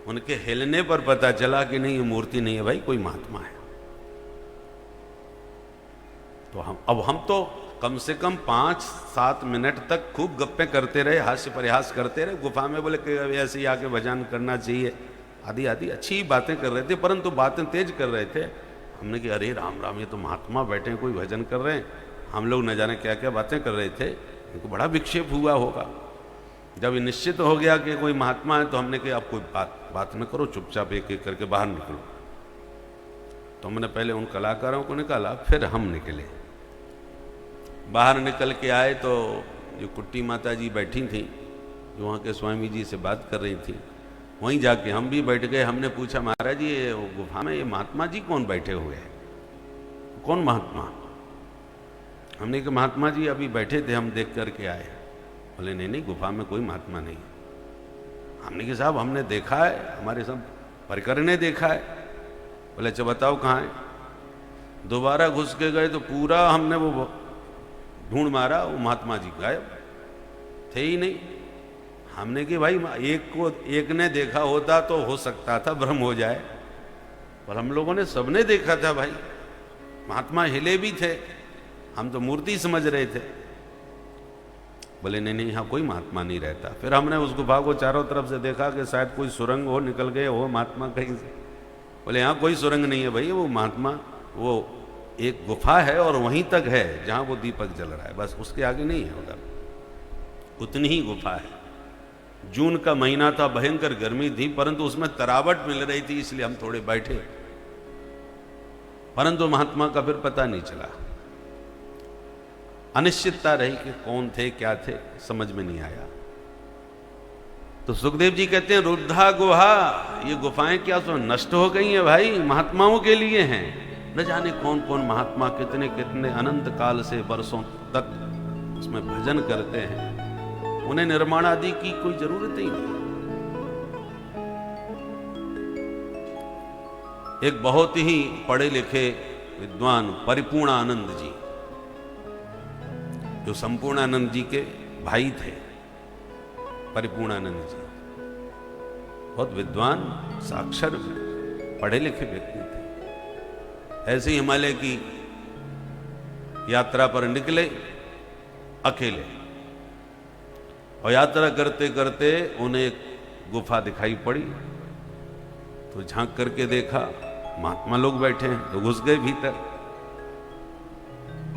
उनके हिलने पर पता चला कि नहीं ये मूर्ति नहीं है भाई, कोई महात्मा है। तो हम तो कम से कम 5-7 मिनट तक खूब गप्पे करते रहे, हास्य परिहास करते रहे। गुफा में बोले कि ऐसे ही आके भजन करना चाहिए, आदि आदि अच्छी बातें कर रहे थे, परंतु बातें तेज कर रहे थे। हमने कहा अरे राम राम ये तो महात्मा बैठे हैं, कोई भजन कर रहे हैं। हम लोग न जाने क्या क्या बातें कर रहे थे, इनको बड़ा विक्षेप हुआ होगा। जब ये निश्चित हो गया कि कोई महात्मा है तो हमने कहा आप कोई बात न करो, चुपचाप एक एक करके बाहर निकलो। तो हमने पहले उन कलाकारों को निकाला, फिर हम निकले। बाहर निकल के आए तो जो कुट्टी माता जी बैठी थी, जो वहाँ के स्वामी जी से बात कर रही थी, वहीं जाके हम भी बैठ गए। हमने पूछा महाराज जी ये गुफा में ये महात्मा जी कौन बैठे हुए हैं, कौन महात्मा? हमने कहा महात्मा जी अभी बैठे थे, हम देख करके आए। बोले नहीं नहीं गुफा में कोई महात्मा नहीं। हमने कहा साहब हमने देखा है, हमारे सब परिकर ने देखा है। बोले अच्छा बताओ कहाँ है। दोबारा घुस के गए तो पूरा हमने वो ढूंढ मारा, वो महात्मा जी गायब थे ही नहीं। हमने कि भाई एक ने देखा होता तो हो सकता था भ्रम हो जाए, पर हम लोगों ने सबने देखा था भाई। महात्मा हिले भी थे, हम तो मूर्ति समझ रहे थे। बोले नहीं नहीं यहाँ कोई महात्मा नहीं रहता। फिर हमने उस गुफा को चारों तरफ से देखा कि शायद कोई सुरंग हो, निकल गए हो महात्मा कहीं से। बोले यहाँ कोई सुरंग नहीं है भाई, वो महात्मा वो एक गुफा है और वहीं तक है जहाँ वो दीपक जल रहा है, बस उसके आगे नहीं है। उधर उतनी ही गुफा है। जून का महीना था, भयंकर गर्मी थी, परंतु उसमें तरावट मिल रही थी, इसलिए हम थोड़े बैठे। परंतु महात्मा का फिर पता नहीं चला। अनिश्चितता रही कि कौन थे क्या थे, समझ में नहीं आया। तो सुखदेव जी कहते हैं रुद्धा गुहा, ये गुफाएं क्या सो नष्ट हो गई हैं भाई, महात्माओं के लिए हैं। न जाने कौन कौन महात्मा कितने कितने अनंत काल से वर्षों तक उसमें भजन करते हैं, उन्हें निर्माण आदि की कोई जरूरत ही नहीं। एक बहुत ही पढ़े लिखे विद्वान परिपूर्णानंद जी, जो संपूर्णानंद जी के भाई थे, परिपूर्णानंद जी बहुत विद्वान साक्षर पढ़े लिखे व्यक्ति थे। ऐसे ही हिमालय की यात्रा पर निकले अकेले, और यात्रा करते करते उन्हें एक गुफा दिखाई पड़ी। तो झांक करके देखा महात्मा लोग बैठे हैं, तो घुस गए भीतर।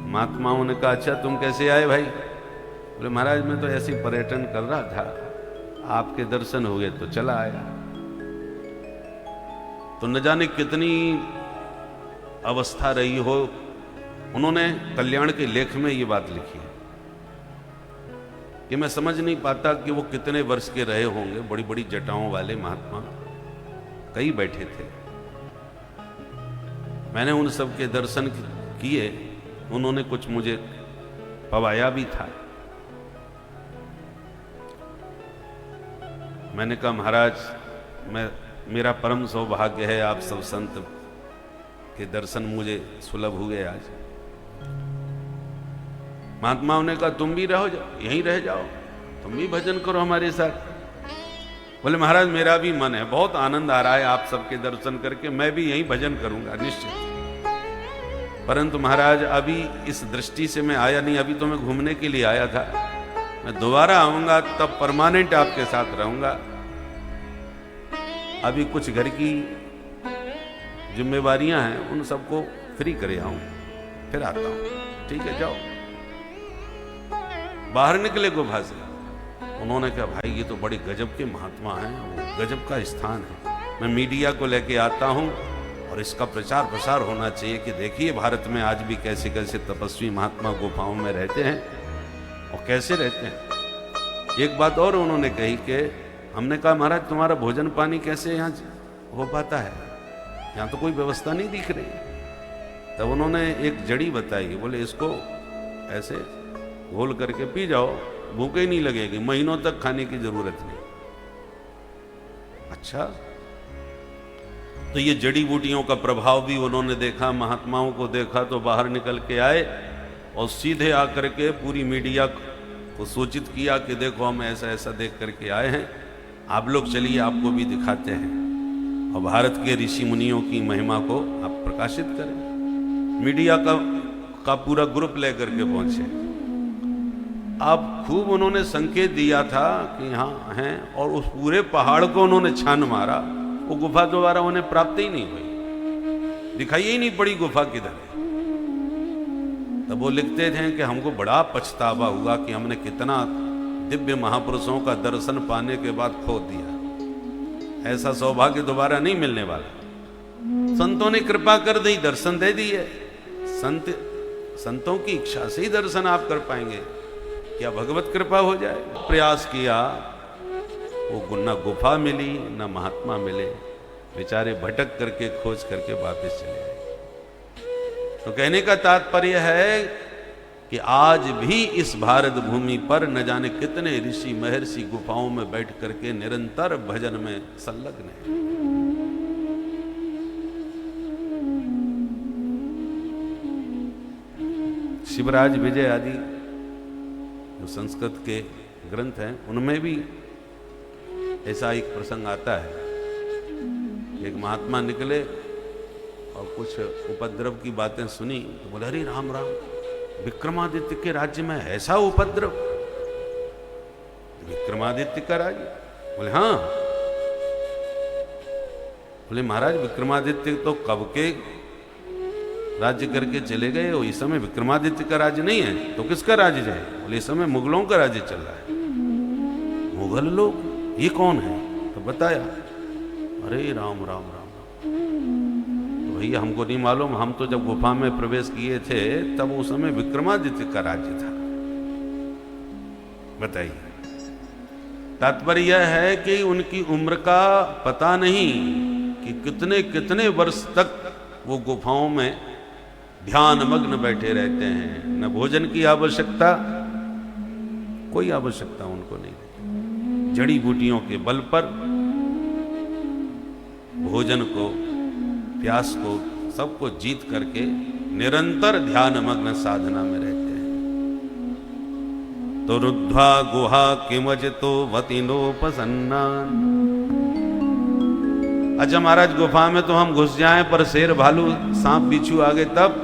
महात्माओं ने कहा अच्छा तुम कैसे आए भाई? बोले महाराज मैं तो ऐसे पर्यटन कर रहा था, आपके दर्शन हो गए तो चला आया। तो न जाने कितनी अवस्था रही हो। उन्होंने कल्याण के लेख में ये बात लिखी है कि मैं समझ नहीं पाता कि वो कितने वर्ष के रहे होंगे। बड़ी बड़ी जटाओं वाले महात्मा कई बैठे थे। मैंने उन सब के दर्शन किए, उन्होंने कुछ मुझे पवाया भी था। मैंने कहा महाराज मेरा परम सौभाग्य है, आप सब संत के दर्शन मुझे सुलभ हुए आज। महात्माओं ने कहा तुम भी रहो, जाओ यहीं रह जाओ, तुम भी भजन करो हमारे साथ। बोले महाराज मेरा भी मन है, बहुत आनंद आ रहा है आप सबके दर्शन करके, मैं भी यहीं भजन करूंगा निश्चित। परंतु महाराज अभी इस दृष्टि से मैं आया नहीं, अभी तो मैं घूमने के लिए आया था। मैं दोबारा आऊंगा तब परमानेंट आपके साथ रहूंगा। अभी कुछ घर की जिम्मेवारियां हैं, उन सबको फ्री करे आऊं, फिर आता हूं। ठीक है जाओ। बाहर निकले गुफा से। उन्होंने कहा भाई ये तो बड़े गजब के महात्मा हैं, वो गजब का स्थान है, मैं मीडिया को लेके आता हूं और इसका प्रचार प्रसार होना चाहिए कि देखिए भारत में आज भी कैसे कैसे तपस्वी महात्मा गुफाओं में रहते हैं और कैसे रहते हैं। एक बात और उन्होंने कही कि हमने कहा महाराज तुम्हारा भोजन पानी कैसे यहाँ हो पाता है, यहाँ तो कोई व्यवस्था नहीं दिख रही। तब उन्होंने एक जड़ी बताई, बोले इसको ऐसे घोल करके पी जाओ, भूख ही नहीं लगेगी, महीनों तक खाने की जरूरत नहीं। अच्छा, तो ये जड़ी बूटियों का प्रभाव भी उन्होंने देखा, महात्माओं को देखा, तो बाहर निकल के आए और सीधे आकर के पूरी मीडिया को सूचित किया कि देखो हम ऐसा ऐसा देख करके आए हैं, आप लोग चलिए आपको भी दिखाते हैं और भारत के ऋषि मुनियों की महिमा को आप प्रकाशित करें। मीडिया का पूरा ग्रुप लेकर के पहुंचे। अब खूब उन्होंने संकेत दिया था कि यहाँ हैं, और उस पूरे पहाड़ को उन्होंने छान मारा, वो गुफा दोबारा उन्हें प्राप्त ही नहीं हुई, दिखाई ही नहीं पड़ी गुफा किधर है। तब वो लिखते थे कि हमको बड़ा पछतावा हुआ कि हमने कितना दिव्य महापुरुषों का दर्शन पाने के बाद खो दिया, ऐसा सौभाग्य दोबारा नहीं मिलने वाला। संतों ने कृपा कर दी, दर्शन दे दिए। संतों की इच्छा से ही दर्शन आप कर पाएंगे, क्या भगवत कृपा हो जाए। प्रयास किया, वो न गुफा मिली न महात्मा मिले, बेचारे भटक करके खोज करके वापस चले आए। तो कहने का तात्पर्य है कि आज भी इस भारत भूमि पर न जाने कितने ऋषि महर्षि गुफाओं में बैठ करके निरंतर भजन में संलग्न हैं। शिवराज विजय आदि जो संस्कृत के ग्रंथ हैं उनमें भी ऐसा एक प्रसंग आता है। एक महात्मा निकले और कुछ उपद्रव की बातें सुनी तो बोले अरे राम राम, विक्रमादित्य के राज्य में ऐसा उपद्रव? विक्रमादित्य का राज्य? बोले हाँ। बोले महाराज विक्रमादित्य तो कब के राज्य करके चले गए, और इस समय विक्रमादित्य का राज्य नहीं है तो किसका राज्य है? बोले इस समय मुगलों का राज्य चल रहा है। मुगल लोग? ये कौन है? तो बताया, अरे राम राम राम राम। तो भैया हमको नहीं मालूम, हम तो जब गुफा में प्रवेश किए थे तब उस समय विक्रमादित्य का राज्य था। बताइए, तात्पर्य यह है कि उनकी उम्र का पता नहीं कि कितने कितने वर्ष तक वो गुफाओं में ध्यान मग्न बैठे रहते हैं। न भोजन की आवश्यकता, कोई आवश्यकता उनको नहीं, जड़ी बूटियों के बल पर भोजन को, प्यास को, सबको जीत करके निरंतर ध्यान मग्न साधना में रहते हैं। तो रुद्धा गुहा किमजितो वतिनोपसन्नान। अच्छा महाराज गुफा में तो हम घुस जाएं पर शेर भालू सांप बिच्छू आ गए तब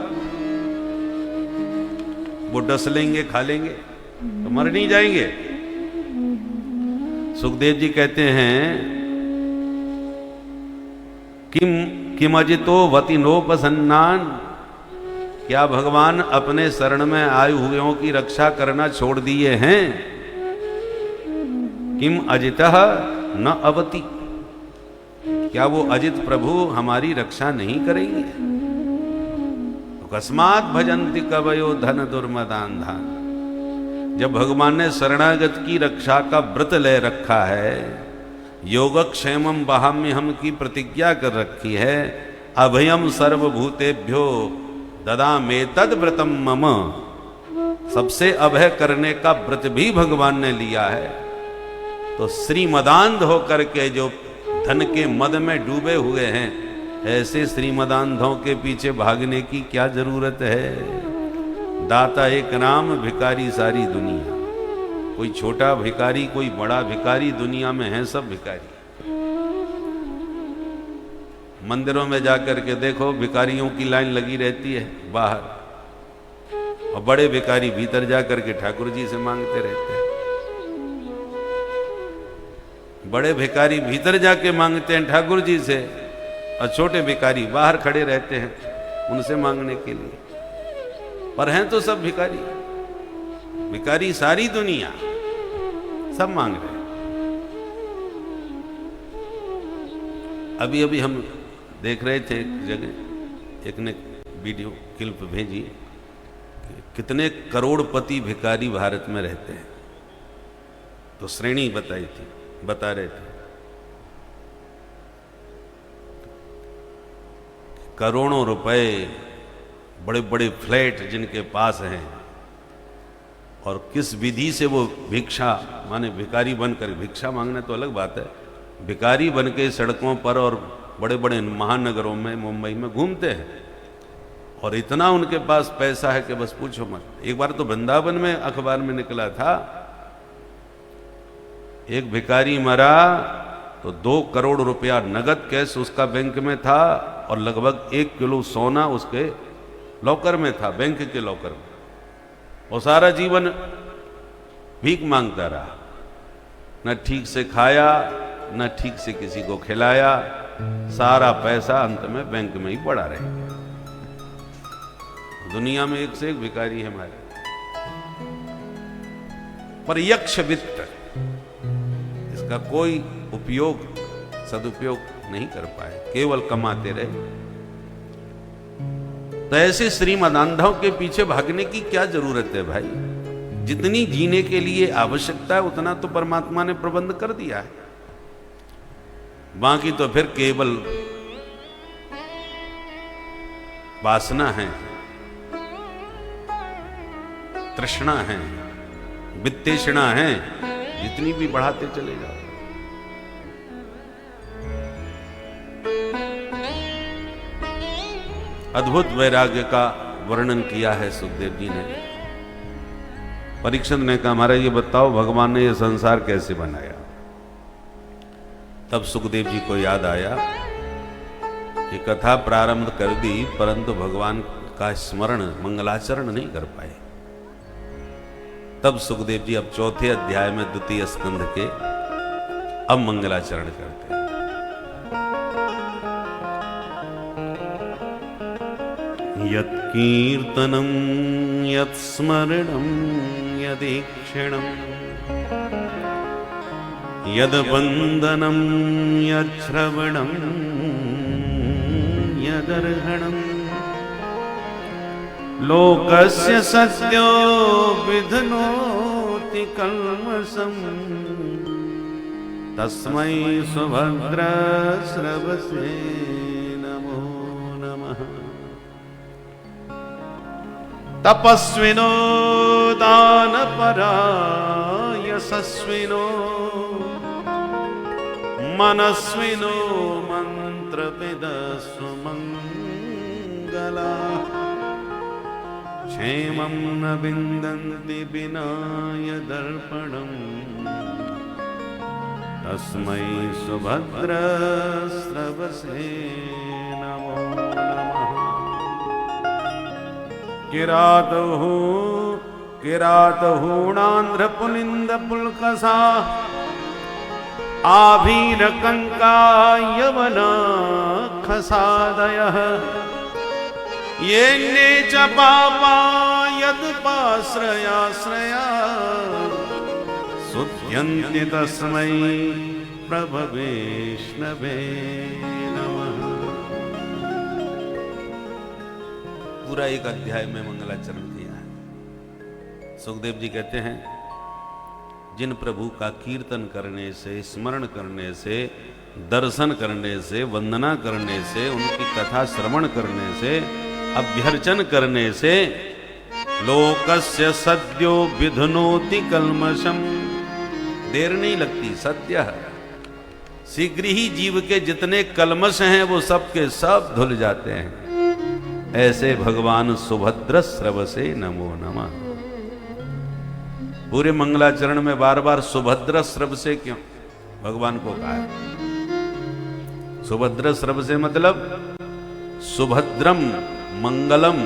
वो डस लेंगे, खा लेंगे, तो मर नहीं जाएंगे। सुखदेव जी कहते हैं किम अजितो वतिनोपसन्नान, क्या भगवान अपने शरण में आए हुएों की रक्षा करना छोड़ दिए हैं? किम अजितः न अवति, क्या वो अजित प्रभु हमारी रक्षा नहीं करेंगे? अकस्मात भजंती कवयो धन दुर्मदान धान। जब भगवान ने शरणागत की रक्षा का व्रत ले रखा है, योगक्षेमम वहाम्यहम की प्रतिज्ञा कर रखी है, अभयम सर्वभूतेभ्यो ददामेतद व्रतम मम, सबसे अभय करने का व्रत भी भगवान ने लिया है, तो श्रीमदांध होकर के जो धन के मद में डूबे हुए हैं, ऐसे श्रीमदांधों के पीछे भागने की क्या जरूरत है? दाता एक नाम, भिखारी सारी दुनिया। कोई छोटा भिखारी, कोई बड़ा भिखारी दुनिया में है, सब भिखारी। मंदिरों में जाकर के देखो, भिखारियों की लाइन लगी रहती है बाहर, और बड़े भिखारी भीतर जाकर के ठाकुर जी से मांगते रहते हैं। बड़े भिखारी भीतर जाके मांगते हैं ठाकुर जी से, और छोटे भिखारी बाहर खड़े रहते हैं उनसे मांगने के लिए। पर हैं तो सब भिखारी, भिखारी सारी दुनिया, सब मांग रहे हैं। अभी अभी हम देख रहे थे एक जगह, एक ने वीडियो क्लिप भेजी, कितने करोड़पति भिखारी भारत में रहते हैं, तो श्रेणी बताई थी, बता रहे थे करोड़ों रुपए, बड़े बड़े फ्लैट जिनके पास हैं, और किस विधि से वो भिक्षा, माने भिखारी बनकर, भिक्षा मांगना तो अलग बात है, भिखारी बन के सड़कों पर और बड़े बड़े महानगरों में, मुंबई में घूमते हैं, और इतना उनके पास पैसा है कि बस पूछो मत। एक बार तो वृंदावन में अखबार में निकला था, एक भिखारी मरा तो 2 करोड़ रुपया नगद कैश उसका बैंक में था, और लगभग 1 किलो सोना उसके लॉकर में था, बैंक के लॉकर में। और सारा जीवन भीख मांगता रहा, न ठीक से खाया, न ठीक से किसी को खिलाया, सारा पैसा अंत में बैंक में ही पड़ा रह गया। दुनिया में एक से एक भिखारी है हमारे। पर यक्ष वित्त, इसका कोई उपयोग, सदुपयोग नहीं कर पाए, केवल कमाते रहे। तो ऐसे श्रीमदांधों के पीछे भागने की क्या जरूरत है भाई? जितनी जीने के लिए आवश्यकता है उतना तो परमात्मा ने प्रबंध कर दिया है, बाकी तो फिर केवल वासना है, तृष्णा है, वित्तेषणा है, जितनी भी बढ़ाते चले जाओ। अद्भुत वैराग्य का वर्णन किया है सुखदेव जी ने। परीक्षित ने कहा, महाराज ये बताओ भगवान ने ये संसार कैसे बनाया? तब सुखदेव जी को याद आया कि कथा प्रारंभ कर दी, परंतु भगवान का स्मरण, मंगलाचरण नहीं कर पाए। तब सुखदेव जी अब 4थे अध्याय में 2 स्कंध के अब मंगलाचरण करते हैं। यत् कीर्तनं यत् स्मरणं यदीक्षणं यद् वन्दनं यत् श्रवणं यदर्हणं लोकस्य सत्यो विधनोति कल्मषम् तस्मै सुभद्र श्रवसे नमो नमः। तपस्विनो दानपरा यशस्विनो मनस्विनो मंत्रविदस्व मंगला क्षेमं न विन्दन्ति विनाय दर्पणम् तस्मै सुभद्र श्रवसे नमो नमः। किरातहूणांध्र पुलिंद पुलकसा आभीरकंका यवना खसादयः येन्ने च पापा यदुपाश्रयाश्रया सुध्यन्ति तस्मै प्रभवेष्णवे नमः। पूरा एक अध्याय में मंगलाचरण किया है। सुखदेव जी कहते हैं, जिन प्रभु का कीर्तन करने से, स्मरण करने से, दर्शन करने से, वंदना करने से, उनकी कथा श्रवण करने से, अभ्यर्चन करने से लोकस्य सद्यो विधुनोति कल्मषम, देर नहीं लगती, सद्य शीघ्र ही जीव के जितने कल्मष हैं वो सब के सब धुल जाते हैं। ऐसे भगवान सुभद्र स्रवसे नमो नमः। पूरे मंगलाचरण में बार बार सुभद्र स्रव से क्यों भगवान को कहा है? सुभद्र स्रव से मतलब सुभद्रम मंगलम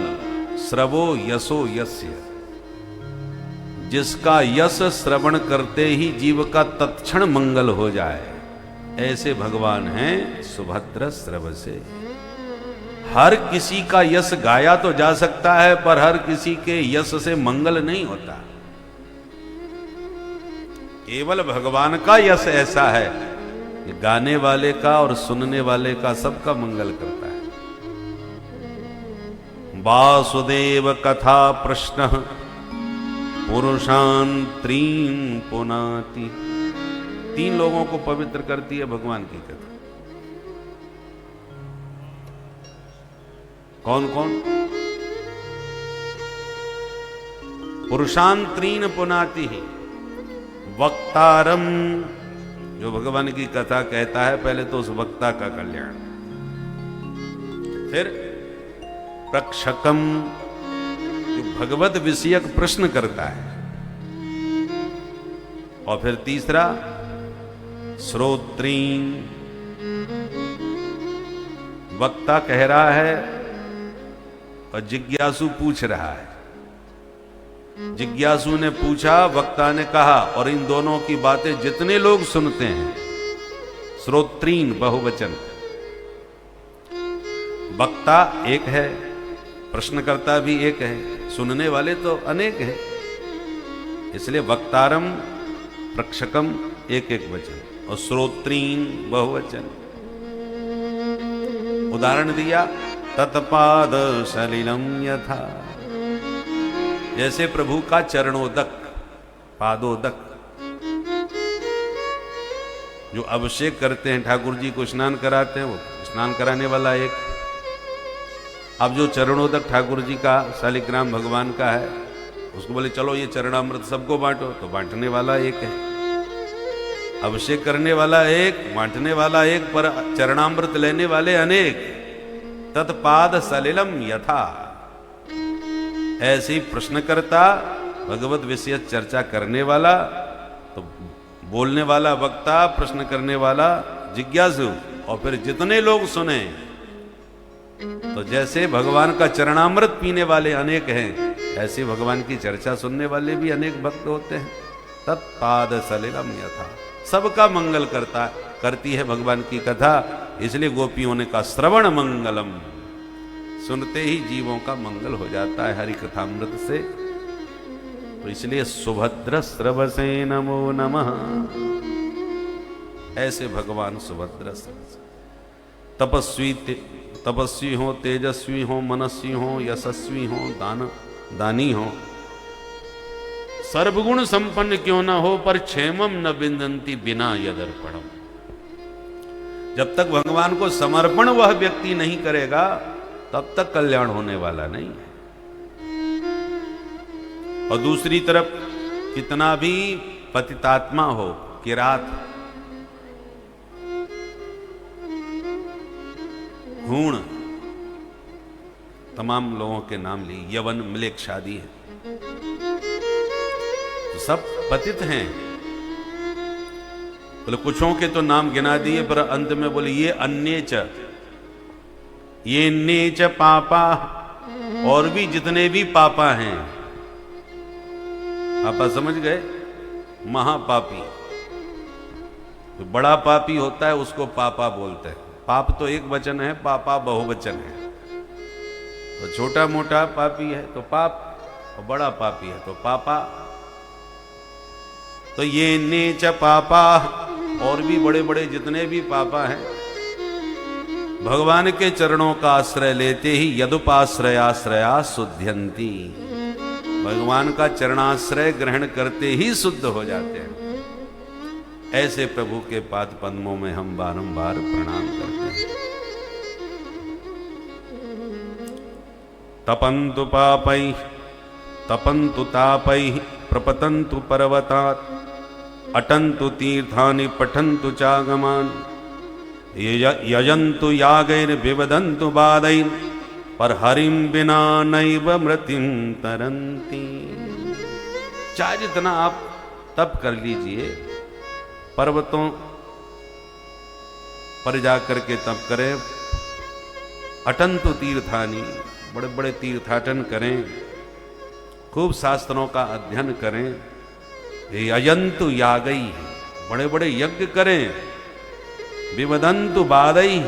श्रवो यशो यस्य, जिसका यश श्रवण करते ही जीव का तत्क्षण मंगल हो जाए, ऐसे भगवान हैं सुभद्र स्रव से। हर किसी का यश गाया तो जा सकता है, पर हर किसी के यश से मंगल नहीं होता। केवल भगवान का यश ऐसा है कि गाने वाले का और सुनने वाले का सबका मंगल करता है। वासुदेव कथा प्रश्न पुरुषान त्रीन पुनाति, तीन लोगों को पवित्र करती है भगवान की कथा। कौन कौन? पुरुषान त्रीन पुनाति ही, वक्तारम, जो भगवान की कथा कहता है पहले तो उस वक्ता का कल्याण, फिर प्रक्षकम, जो भगवत विषयक प्रश्न करता है, और फिर तीसरा श्रोत्रीन, वक्ता कह रहा है और जिज्ञासु पूछ रहा है। जिज्ञासु ने पूछा, वक्ता ने कहा, और इन दोनों की बातें जितने लोग सुनते हैं, श्रोत्रीन बहुवचन, वक्ता एक है, प्रश्नकर्ता भी एक है, सुनने वाले तो अनेक हैं, इसलिए वक्तारम प्रक्षकम एक एक वचन और श्रोत्रीन बहुवचन। उदाहरण दिया, तत्पाद सलिलम यथा, जैसे प्रभु का चरणोदक, पादोदक, जो अभिषेक करते हैं, ठाकुर जी को स्नान कराते हैं, वो स्नान कराने वाला एक। अब जो चरणोदक ठाकुर जी का शालिग्राम भगवान का है, उसको बोले चलो ये चरणामृत सबको बांटो, तो बांटने वाला एक है। अभिषेक करने वाला एक, बांटने वाला एक, पर चरणामृत लेने वाले अनेक। तत्पाद सलिलम यथा, ऐसे ही प्रश्नकर्ता, भगवत विषय चर्चा करने वाला, तो बोलने वाला वक्ता, प्रश्न करने वाला जिज्ञासु, और फिर जितने लोग सुने, तो जैसे भगवान का चरणामृत पीने वाले अनेक हैं, ऐसे भगवान की चर्चा सुनने वाले भी अनेक भक्त होते हैं। तत्पाद सलिलम यथा, सबका मंगल करती है भगवान की कथा, इसलिए गोपियों ने कहा श्रवण मंगलम, सुनते ही जीवों का मंगल हो जाता है हरि कथामृत से। तो इसलिए सुभद्र स्रवसे नमो नमः, ऐसे भगवान सुभद्र तपस्वी हो, तेजस्वी हो, मनस्वी हो, यशस्वी हो, दानी हो, सर्वगुण संपन्न क्यों न हो, पर क्षेमम न बिंदंती बिना यदर्पणम। जब तक भगवान को समर्पण वह व्यक्ति नहीं करेगा, तब तक कल्याण होने वाला नहीं है। और दूसरी तरफ कितना भी पतितात्मा हो, किरात, हूण, तमाम लोगों के नाम ली, यवन मिलेक शादी है, तो सब पतित हैं। बोले कुछों के तो नाम गिना दिए, पर अंत में बोले ये अन्येच, ये नेच पापा, और भी जितने भी पापा हैं, पापा समझ गए, महापापी, तो बड़ा पापी होता है उसको पापा बोलते हैं। पाप तो एक वचन है, पापा बहुवचन है। तो छोटा मोटा पापी है तो पाप, और बड़ा पापी है तो पापा। तो ये नेच पापा और भी बड़े बड़े जितने भी पापा हैं, भगवान के चरणों का आश्रय लेते ही यदुपाश्रयाश्रया शुद्ध्यंती, भगवान का चरणाश्रय ग्रहण करते ही शुद्ध हो जाते हैं। ऐसे प्रभु के पाद पद्मों में हम बारंबार प्रणाम करते हैं। तपन्तु पापैः तपन्तु तापैः प्रपतन्तु पर्वतात् अटन्तु तीर्थानि पठन्तु चागमान् यजन्तु यागैर्विवदन्तु बादैर् पर हरिं विना नैव मृतिं तरन्ति। चाहे जितना आप तप कर लीजिए, पर्वतों पर जाकर के तप करें, अटन्तु तीर्थानि, बड़े बड़े तीर्थाटन करें, खूब शास्त्रों का अध्ययन करें, यजन्तु यागैः, बड़े बड़े यज्ञ करें, विवदन्तु बादैः,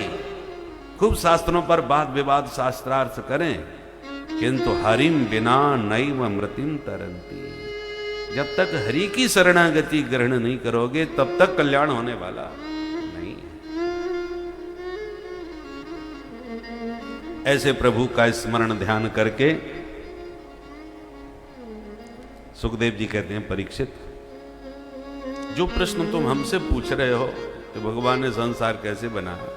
खूब शास्त्रों पर वाद विवाद शास्त्रार्थ करें, किंतु हरिं बिना नैव मृतिं तरन्ति। जब तक हरि की शरणागति ग्रहण नहीं करोगे तब तक कल्याण होने वाला नहीं। ऐसे प्रभु का स्मरण ध्यान करके सुखदेव जी कहते हैं, परीक्षित, जो प्रश्न तुम हमसे पूछ रहे हो कि भगवान ने संसार कैसे बनाया,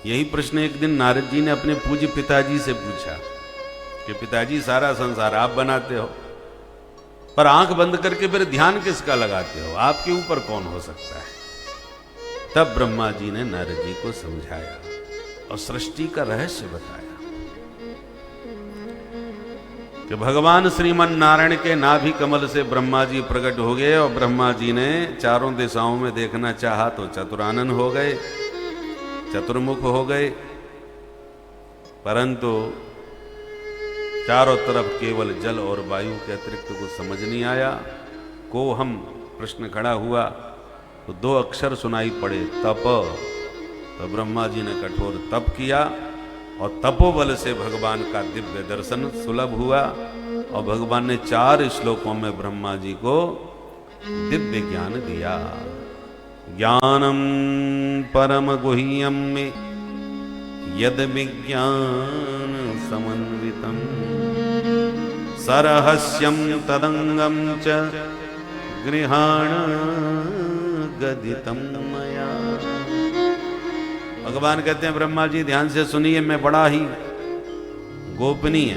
यही प्रश्न एक दिन नारद जी ने अपने पूज्य पिताजी से पूछा कि पिताजी, सारा संसार आप बनाते हो, पर आंख बंद करके फिर ध्यान किसका लगाते हो, आपके ऊपर कौन हो सकता है। तब ब्रह्मा जी ने नारद जी को समझाया और सृष्टि का रहस्य बताया कि भगवान श्रीमन नारायण के नाभि कमल से ब्रह्मा जी प्रकट हो गए और ब्रह्मा जी ने चारों दिशाओं में देखना चाहा तो चतुरानन हो गए, चतुर्मुख हो गए, परंतु चारों तरफ केवल जल और वायु के अतिरिक्त कुछ समझ नहीं आया। को हम प्रश्न खड़ा हुआ तो दो अक्षर सुनाई पड़े, तप। तो ब्रह्मा जी ने कठोर तप किया और तपोबल से भगवान का दिव्य दर्शन सुलभ हुआ और भगवान ने 4 श्लोकों में ब्रह्मा जी को दिव्य ज्ञान दिया। ज्ञानम परम गुह्यम में यद विज्ञान समन्वितम सरहस्यम तदंगम च गृहाण गदितम मया। भगवान कहते हैं, ब्रह्मा जी ध्यान से सुनिए, मैं बड़ा ही गोपनीय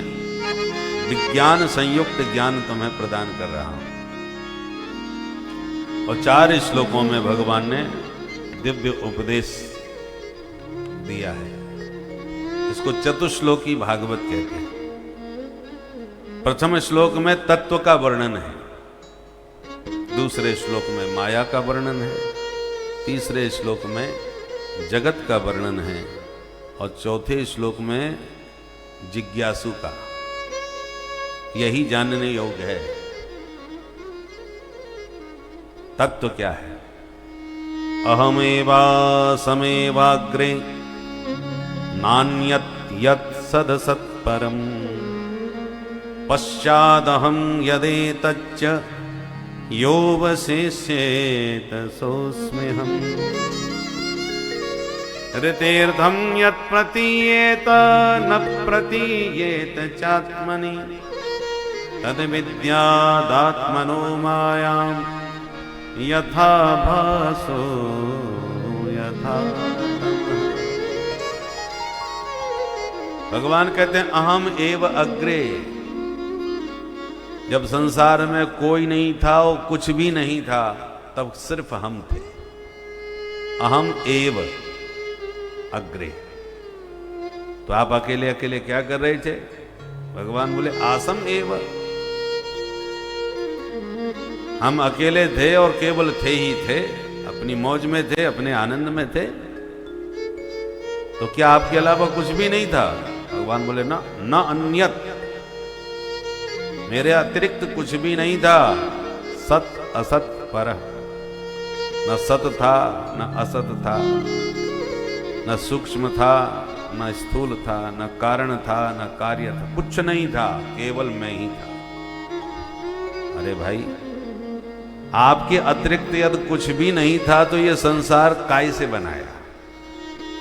विज्ञान संयुक्त ज्ञान तुम्हें प्रदान कर रहा हूं। और 4 श्लोकों में भगवान ने दिव्य उपदेश दिया है। इसको चतुश्लोकी भागवत कहते हैं। प्रथम श्लोक में तत्व का वर्णन है, दूसरे श्लोक में माया का वर्णन है, तीसरे श्लोक में जगत का वर्णन है और चौथे श्लोक में जिज्ञासु का। यही जानने योग्य है तत्व क्या है। अहमेवा समेवाग्रे नान्यत् यत् सदसत्परम पश्चादहं यदेतच्च योऽवशिष्येत सोऽस्म्यहम्। ऋतेऽर्थं यत् प्रतीयेत न प्रतीयेत चात्मनि तद्विद्यादात्मनो मायां यथा भासो यथा। भगवान कहते हैं, अहम एव अग्रे। जब संसार में कोई नहीं था और कुछ भी नहीं था, तब सिर्फ हम थे। अहम एव अग्रे। तो आप अकेले अकेले क्या कर रहे थे? भगवान बोले, आसम एव। हम अकेले थे और केवल थे ही थे, अपनी मौज में थे, अपने आनंद में थे। तो क्या आपके अलावा कुछ भी नहीं था? भगवान बोले, ना न अन्यत, मेरे अतिरिक्त कुछ भी नहीं था। सत असत पर, न सत था न असत था, न सूक्ष्म था न स्थूल था, न कारण था न कार्य था, कुछ नहीं था, केवल मैं ही था। अरे भाई, आपके अतिरिक्त यदि कुछ भी नहीं था तो ये संसार काय से बनाया?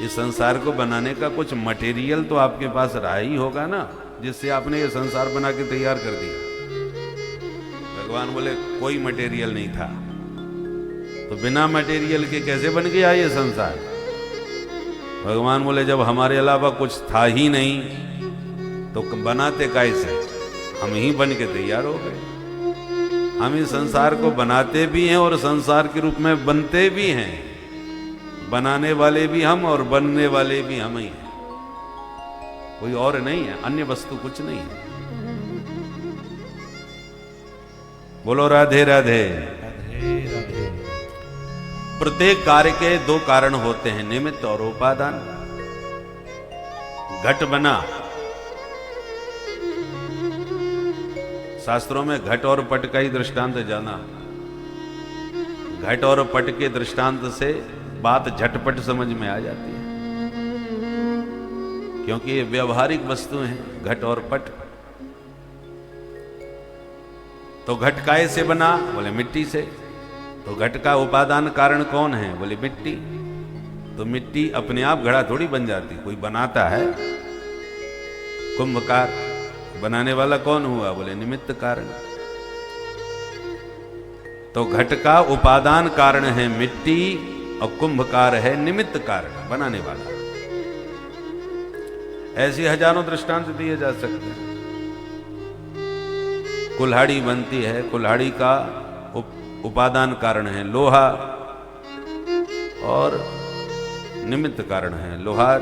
इस संसार को बनाने का कुछ मटेरियल तो आपके पास रहा ही होगा ना, जिससे आपने ये संसार बना के तैयार कर दिया। भगवान बोले कोई मटेरियल नहीं था, तो बिना मटेरियल के कैसे बन गया ये संसार? भगवान बोले जब हमारे अलावा कुछ था ही नहीं तो बनाते कैसे? हम ही बन के तैयार हो गए। हम इस संसार को बनाते भी हैं और संसार के रूप में बनते भी हैं। बनाने वाले भी हम और बनने वाले भी हम ही हैं, कोई और नहीं है, अन्य वस्तु कुछ नहीं है। बोलो राधे राधे। प्रत्येक कार्य के दो कारण होते हैं, निमित्त और उपादान। घट बना, शास्त्रों में घट और पट का ही दृष्टांत जाना। घट और पट के दृष्टांत से बात झटपट समझ में आ जाती है, क्योंकि ये व्यवहारिक वस्तु हैं घट और पट। तो घट काय से बना? बोले मिट्टी से। तो घट का उपादान कारण कौन है? बोले मिट्टी। तो मिट्टी अपने आप घड़ा थोड़ी बन जाती, कोई बनाता है। कुंभकार, बनाने वाला कौन हुआ? बोले निमित्त कारण। तो घट का उपादान कारण है मिट्टी और कुंभकार है निमित्त कारण, बनाने वाला। ऐसे हजारों दृष्टांत दिए जा सकते हैं। कुल्हाड़ी बनती है, कुल्हाड़ी का उपादान कारण है लोहा और निमित्त कारण है लोहार।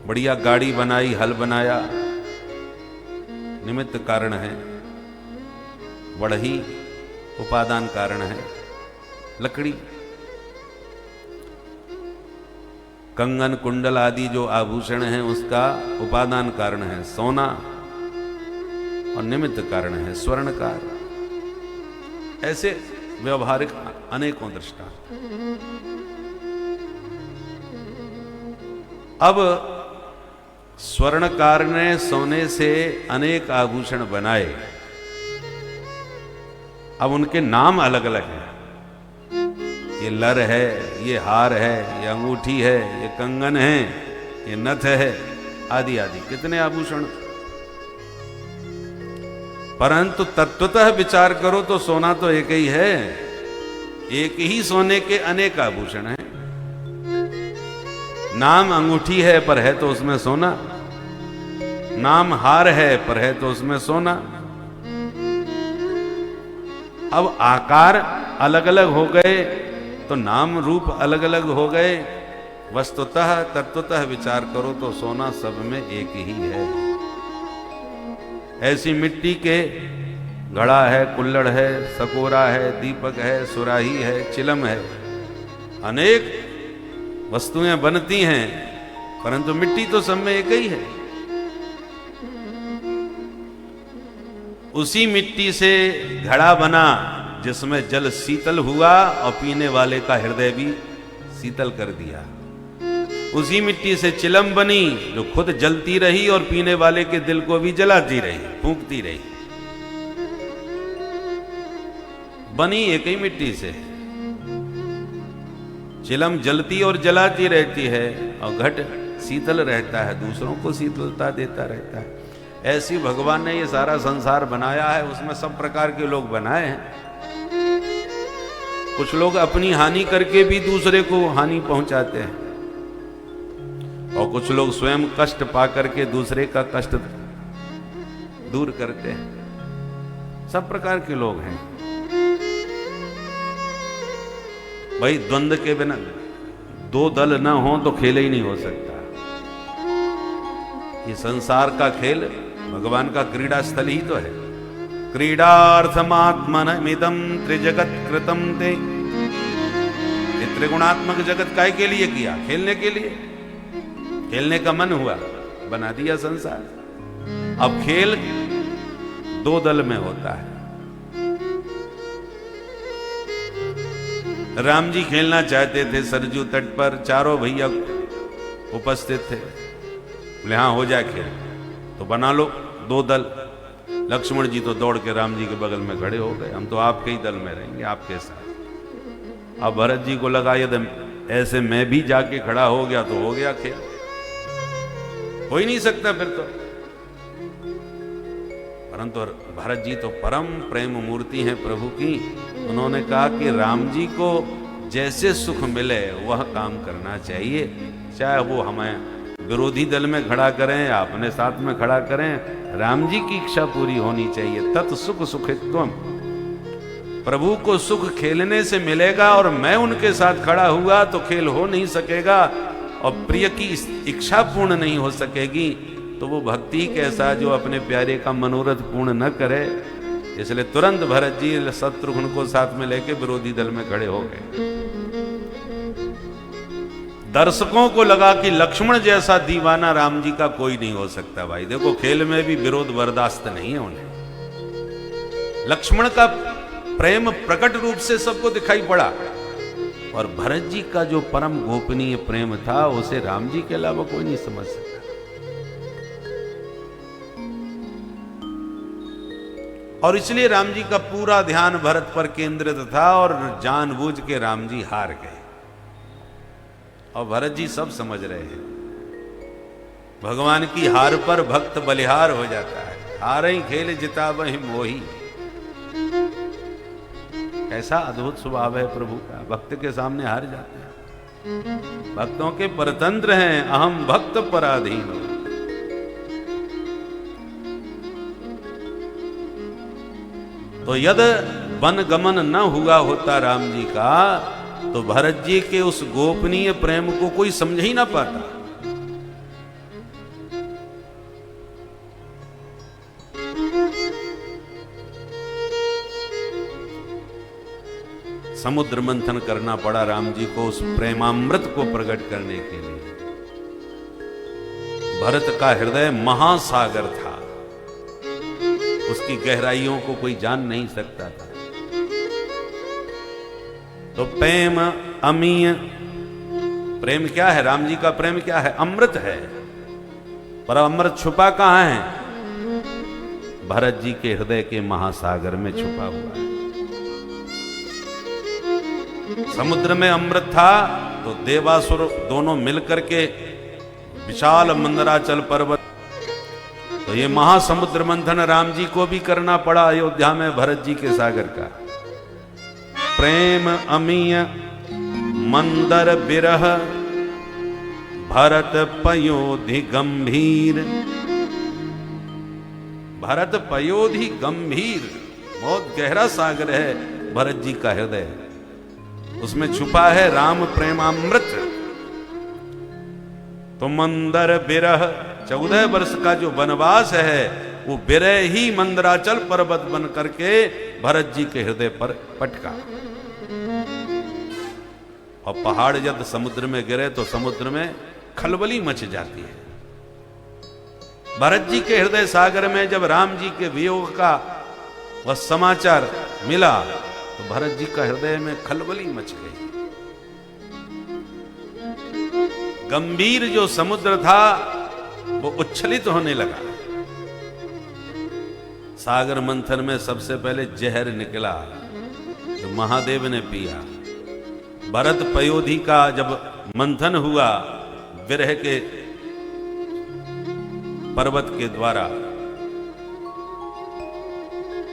बढ़िया गाड़ी बनाई, हल बनाया, निमित्त कारण है। बढ़ई उपादान कारण है लकड़ी। कंगन कुंडल आदि जो आभूषण हैं उसका उपादान कारण है सोना और निमित्त कारण है स्वर्णकार। ऐसे व्यवहारिक अनेकों दृष्टांत। अब स्वर्णकार ने सोने से अनेक आभूषण बनाए। अब उनके नाम अलग अलग हैं। ये लर है, ये हार है, ये अंगूठी है, ये कंगन है, ये नथ है, आदि आदि कितने आभूषण। परंतु तत्वतः विचार करो तो सोना तो एक ही है। एक ही सोने के अनेक आभूषण हैं। नाम अंगूठी है पर है तो उसमें सोना, नाम हार है पर है तो उसमें सोना। अब आकार अलग अलग हो गए तो नाम रूप अलग अलग हो गए। वस्तुतः तत्वतः विचार करो तो सोना सब में एक ही है। ऐसी मिट्टी के घड़ा है, कुल्हड़ है, सकोरा है, दीपक है, सुराही है, चिलम है, अनेक वस्तुएं बनती हैं, परंतु मिट्टी तो सब में एक ही है। उसी मिट्टी से घड़ा बना जिसमें जल शीतल हुआ और पीने वाले का हृदय भी शीतल कर दिया। उसी मिट्टी से चिलम बनी जो खुद जलती रही और पीने वाले के दिल को भी जलाती रही, फूंकती रही। बनी एक ही मिट्टी से। चिलम जलती और जलाती रहती है और घट शीतल रहता है, दूसरों को शीतलता देता रहता है। ऐसी भगवान ने ये सारा संसार बनाया है, उसमें सब प्रकार के लोग बनाए हैं। कुछ लोग अपनी हानि करके भी दूसरे को हानि पहुंचाते हैं और कुछ लोग स्वयं कष्ट पा करके दूसरे का कष्ट दूर करते हैं। सब प्रकार के लोग हैं भाई। द्वंद्व के बिना दो दल ना हो तो खेल ही नहीं हो सकता। ये संसार का खेल भगवान का क्रीड़ा स्थल ही तो है। क्रीडार्थमात्मनमिदं त्रिजगत कृतं ते। ये त्रिगुणात्मक जगत काय के लिए किया? खेलने के लिए। खेलने का मन हुआ, बना दिया संसार। अब खेल दो दल में होता है। राम जी खेलना चाहते थे सरजू तट पर, चारों भैया उपस्थित थे। बोले हाँ हो जाए खेल, तो बना लो दो दल। लक्ष्मण जी तो दौड़ के राम जी के बगल में खड़े हो गए, हम तो आपके ही दल में रहेंगे, आपके साथ। अब भरत जी को लगा यदि ऐसे मैं भी जाके खड़ा हो गया तो हो गया खेल, हो ही नहीं सकता फिर तो। परंतु भरत जी तो परम प्रेम मूर्ति हैं प्रभु की। उन्होंने कहा कि राम जी को जैसे सुख मिले वह काम करना चाहिए, चाहे वो हमें विरोधी दल में खड़ा करें या अपने साथ में खड़ा करें, राम जी की इच्छा पूरी होनी चाहिए। तत् सुख सुखित्वम, प्रभु को सुख खेलने से मिलेगा और मैं उनके साथ खड़ा हुआ तो खेल हो नहीं सकेगा और प्रिय की इच्छा पूर्ण नहीं हो सकेगी, तो वो भक्ति कैसा जो अपने प्यारे का मनोरथ पूर्ण न करे। इसलिए तुरंत भरत जी शत्रुघ्न को साथ में लेके विरोधी दल में खड़े हो गए। दर्शकों को लगा कि लक्ष्मण जैसा दीवाना राम जी का कोई नहीं हो सकता। भाई देखो, खेल में भी विरोध बर्दाश्त नहीं है उन्हें। लक्ष्मण का प्रेम प्रकट रूप से सबको दिखाई पड़ा और भरत जी का जो परम गोपनीय प्रेम था उसे राम जी के अलावा कोई नहीं समझ सका। और इसलिए राम जी का पूरा ध्यान भरत पर केंद्रित था और जानबूझ के राम जी हार गए। और भरत जी सब समझ रहे हैं, भगवान की हार पर भक्त बलिहार हो जाता है। हार ही खेल जितावहि मोही, ऐसा अद्भुत स्वभाव है प्रभु का, भक्त के सामने हार जाते हैं। भक्तों के परतंत्र हैं, अहम भक्त पराधीन हो। तो यदि वन गमन न हुआ होता राम जी का तो भरत जी के उस गोपनीय प्रेम को कोई समझ ही ना पाता। समुद्र मंथन करना पड़ा राम जी को उस प्रेमामृत को प्रकट करने के लिए। भरत का हृदय महासागर था, उसकी गहराइयों को कोई जान नहीं सकता था। तो प्रेम अमीय, प्रेम क्या है? राम जी का प्रेम क्या है? अमृत है। पर अमृत छुपा कहां है? भरत जी के हृदय के महासागर में छुपा हुआ है। समुद्र में अमृत था तो देवासुर दोनों मिलकर के विशाल मंदराचल पर्वत, तो ये महासमुद्र मंथन राम जी को भी करना पड़ा अयोध्या में भरत जी के सागर का। प्रेम अमीय मंदर बिरह भरत पयोधि गंभीर। भरत पयोधि गंभीर, बहुत गहरा सागर है भरत जी का हृदय, उसमें छुपा है राम प्रेमामृत। तो मंदर बिरह, 14 वर्ष का जो वनवास है वो बिरह ही मंदराचल पर्वत बन करके भरत जी के हृदय पर पटका। और पहाड़ जब समुद्र में गिरे तो समुद्र में खलबली मच जाती है। भरत जी के हृदय सागर में जब राम जी के वियोग का वह समाचार मिला तो भरत जी का हृदय में खलबली मच गई। गंभीर जो समुद्र था वो उच्छलित होने लगा। सागर मंथन में सबसे पहले जहर निकला जो महादेव ने पिया। भरत पयोधि का जब मंथन हुआ विरह के पर्वत के द्वारा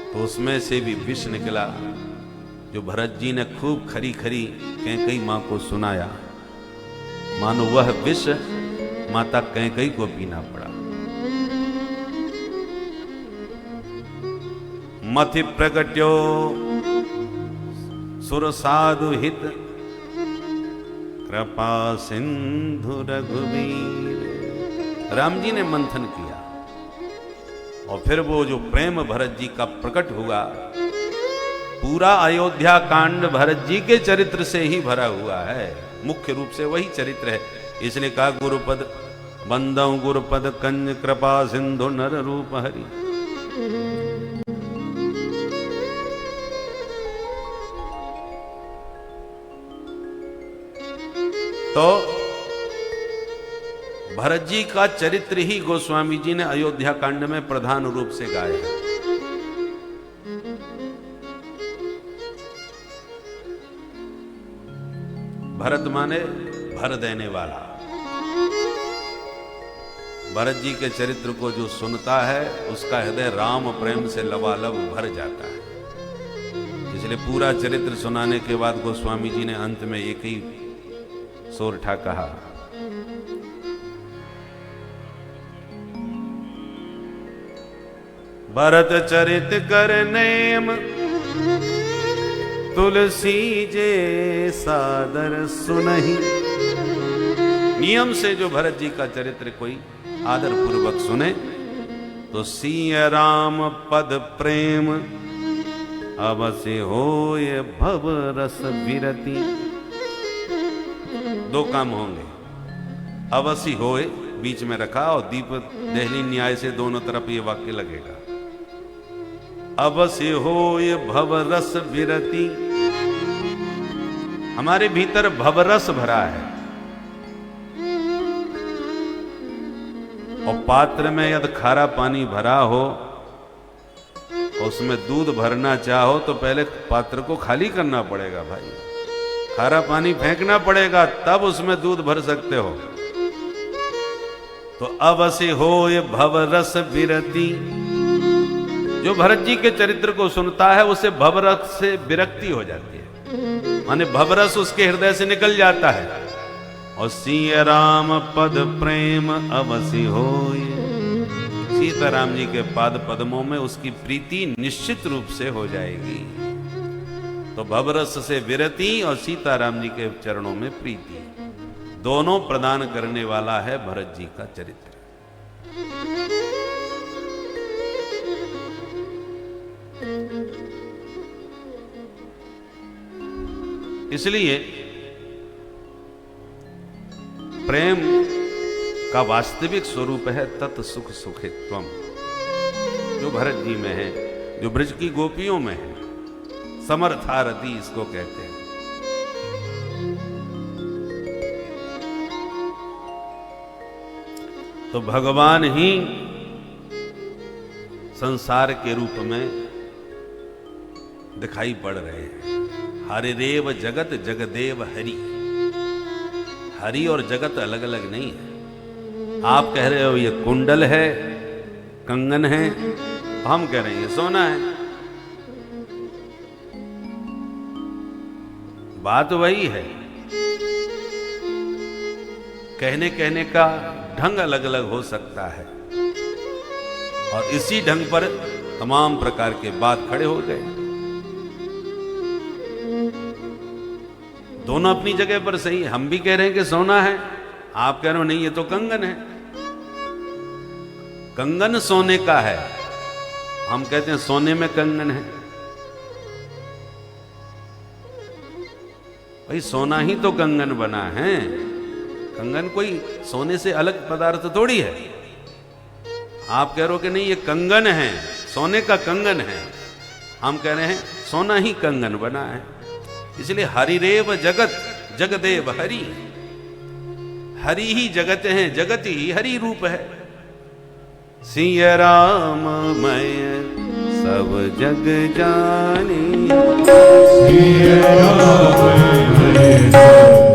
तो उसमें से भी विष निकला जो भरत जी ने खूब खरी खरी कैकई मां को सुनाया। मानो वह विष माता कैकई को पीना पड़ा। मथि प्रकट्यो सुर साधु हित कृपा सिंधु रघुवीर। राम जी ने मंथन किया और फिर वो जो प्रेम भरत जी का प्रकट हुआ, पूरा अयोध्या कांड भरत जी के चरित्र से ही भरा हुआ है, मुख्य रूप से वही चरित्र है। इसलिए कहा गुरुपद बंदौ गुरुपद कंज कृपा सिंधु नर रूप हरि। तो भरत जी का चरित्र ही गोस्वामी जी ने अयोध्या कांड में प्रधान रूप से गाया है। भरत माने भर देने वाला। भरत जी के चरित्र को जो सुनता है उसका हृदय राम प्रेम से लबालब भर जाता है। इसलिए पूरा चरित्र सुनाने के बाद गोस्वामी जी ने अंत में एक ही सोरठा कहा, भरत चरित कर नेम तुलसी जे सादर सुनहि। नियम से जो भरत जी का चरित्र कोई आदर पूर्वक सुने तो सिय राम पद प्रेम अवश्य होय भव रस विरति। दो काम होंगे, अवश्य होए बीच में रखा और दीप दहली न्याय से दोनों तरफ ये वाक्य लगेगा। अवश्य होय भवरस विरति। हमारे भीतर भवरस भरा है और पात्र में यदि खारा पानी भरा हो, उसमें दूध भरना चाहो तो पहले पात्र को खाली करना पड़ेगा भाई, खारा पानी फेंकना पड़ेगा तब उसमें दूध भर सकते हो। तो अवश्य होय भवरस विरति। जो भरत जी के चरित्र को सुनता है उसे भवरस से विरक्ति हो जाती है, माने भवरस उसके हृदय से निकल जाता है। और सिय राम पद प्रेम अवश्य होय। सीताराम जी के पाद पद्मों में उसकी प्रीति निश्चित रूप से हो जाएगी। तो भवरस से विरति और सीताराम जी के चरणों में प्रीति दोनों प्रदान करने वाला है भरत जी का चरित्र। इसलिए प्रेम का वास्तविक स्वरूप है तत् सुख सुखित्वम, जो भरत जी में है, जो ब्रज की गोपियों में है। समर्थारति इसको कहते हैं। तो भगवान ही संसार के रूप में दिखाई पड़ रहे हैं। हरिदेव जगत जगदेव हरि। हरि और जगत अलग अलग नहीं है। आप कह रहे हो ये कुंडल है, कंगन है, हम कह रहे हैं ये सोना है। बात वही है, कहने का ढंग अलग अलग हो सकता है और इसी ढंग पर तमाम प्रकार के बात खड़े हो गए। दोनों अपनी जगह पर सही। हम भी कह रहे हैं कि सोना है, आप कह रहे हो नहीं ये तो कंगन है। कंगन सोने का है, हम कहते हैं सोने में कंगन है। भाई सोना ही तो कंगन बना है, कंगन कोई सोने से अलग पदार्थ थोड़ी है। आप कह रहे हो कि नहीं ये कंगन है, सोने का कंगन है, हम कह रहे हैं सोना ही कंगन बना है। इसलिए हरिरेव जगत जगदेव हरि। हरि ही जगत है, जगत ही हरि रूप है। सिय राम मैं सब जग जानी। सिय राम मैं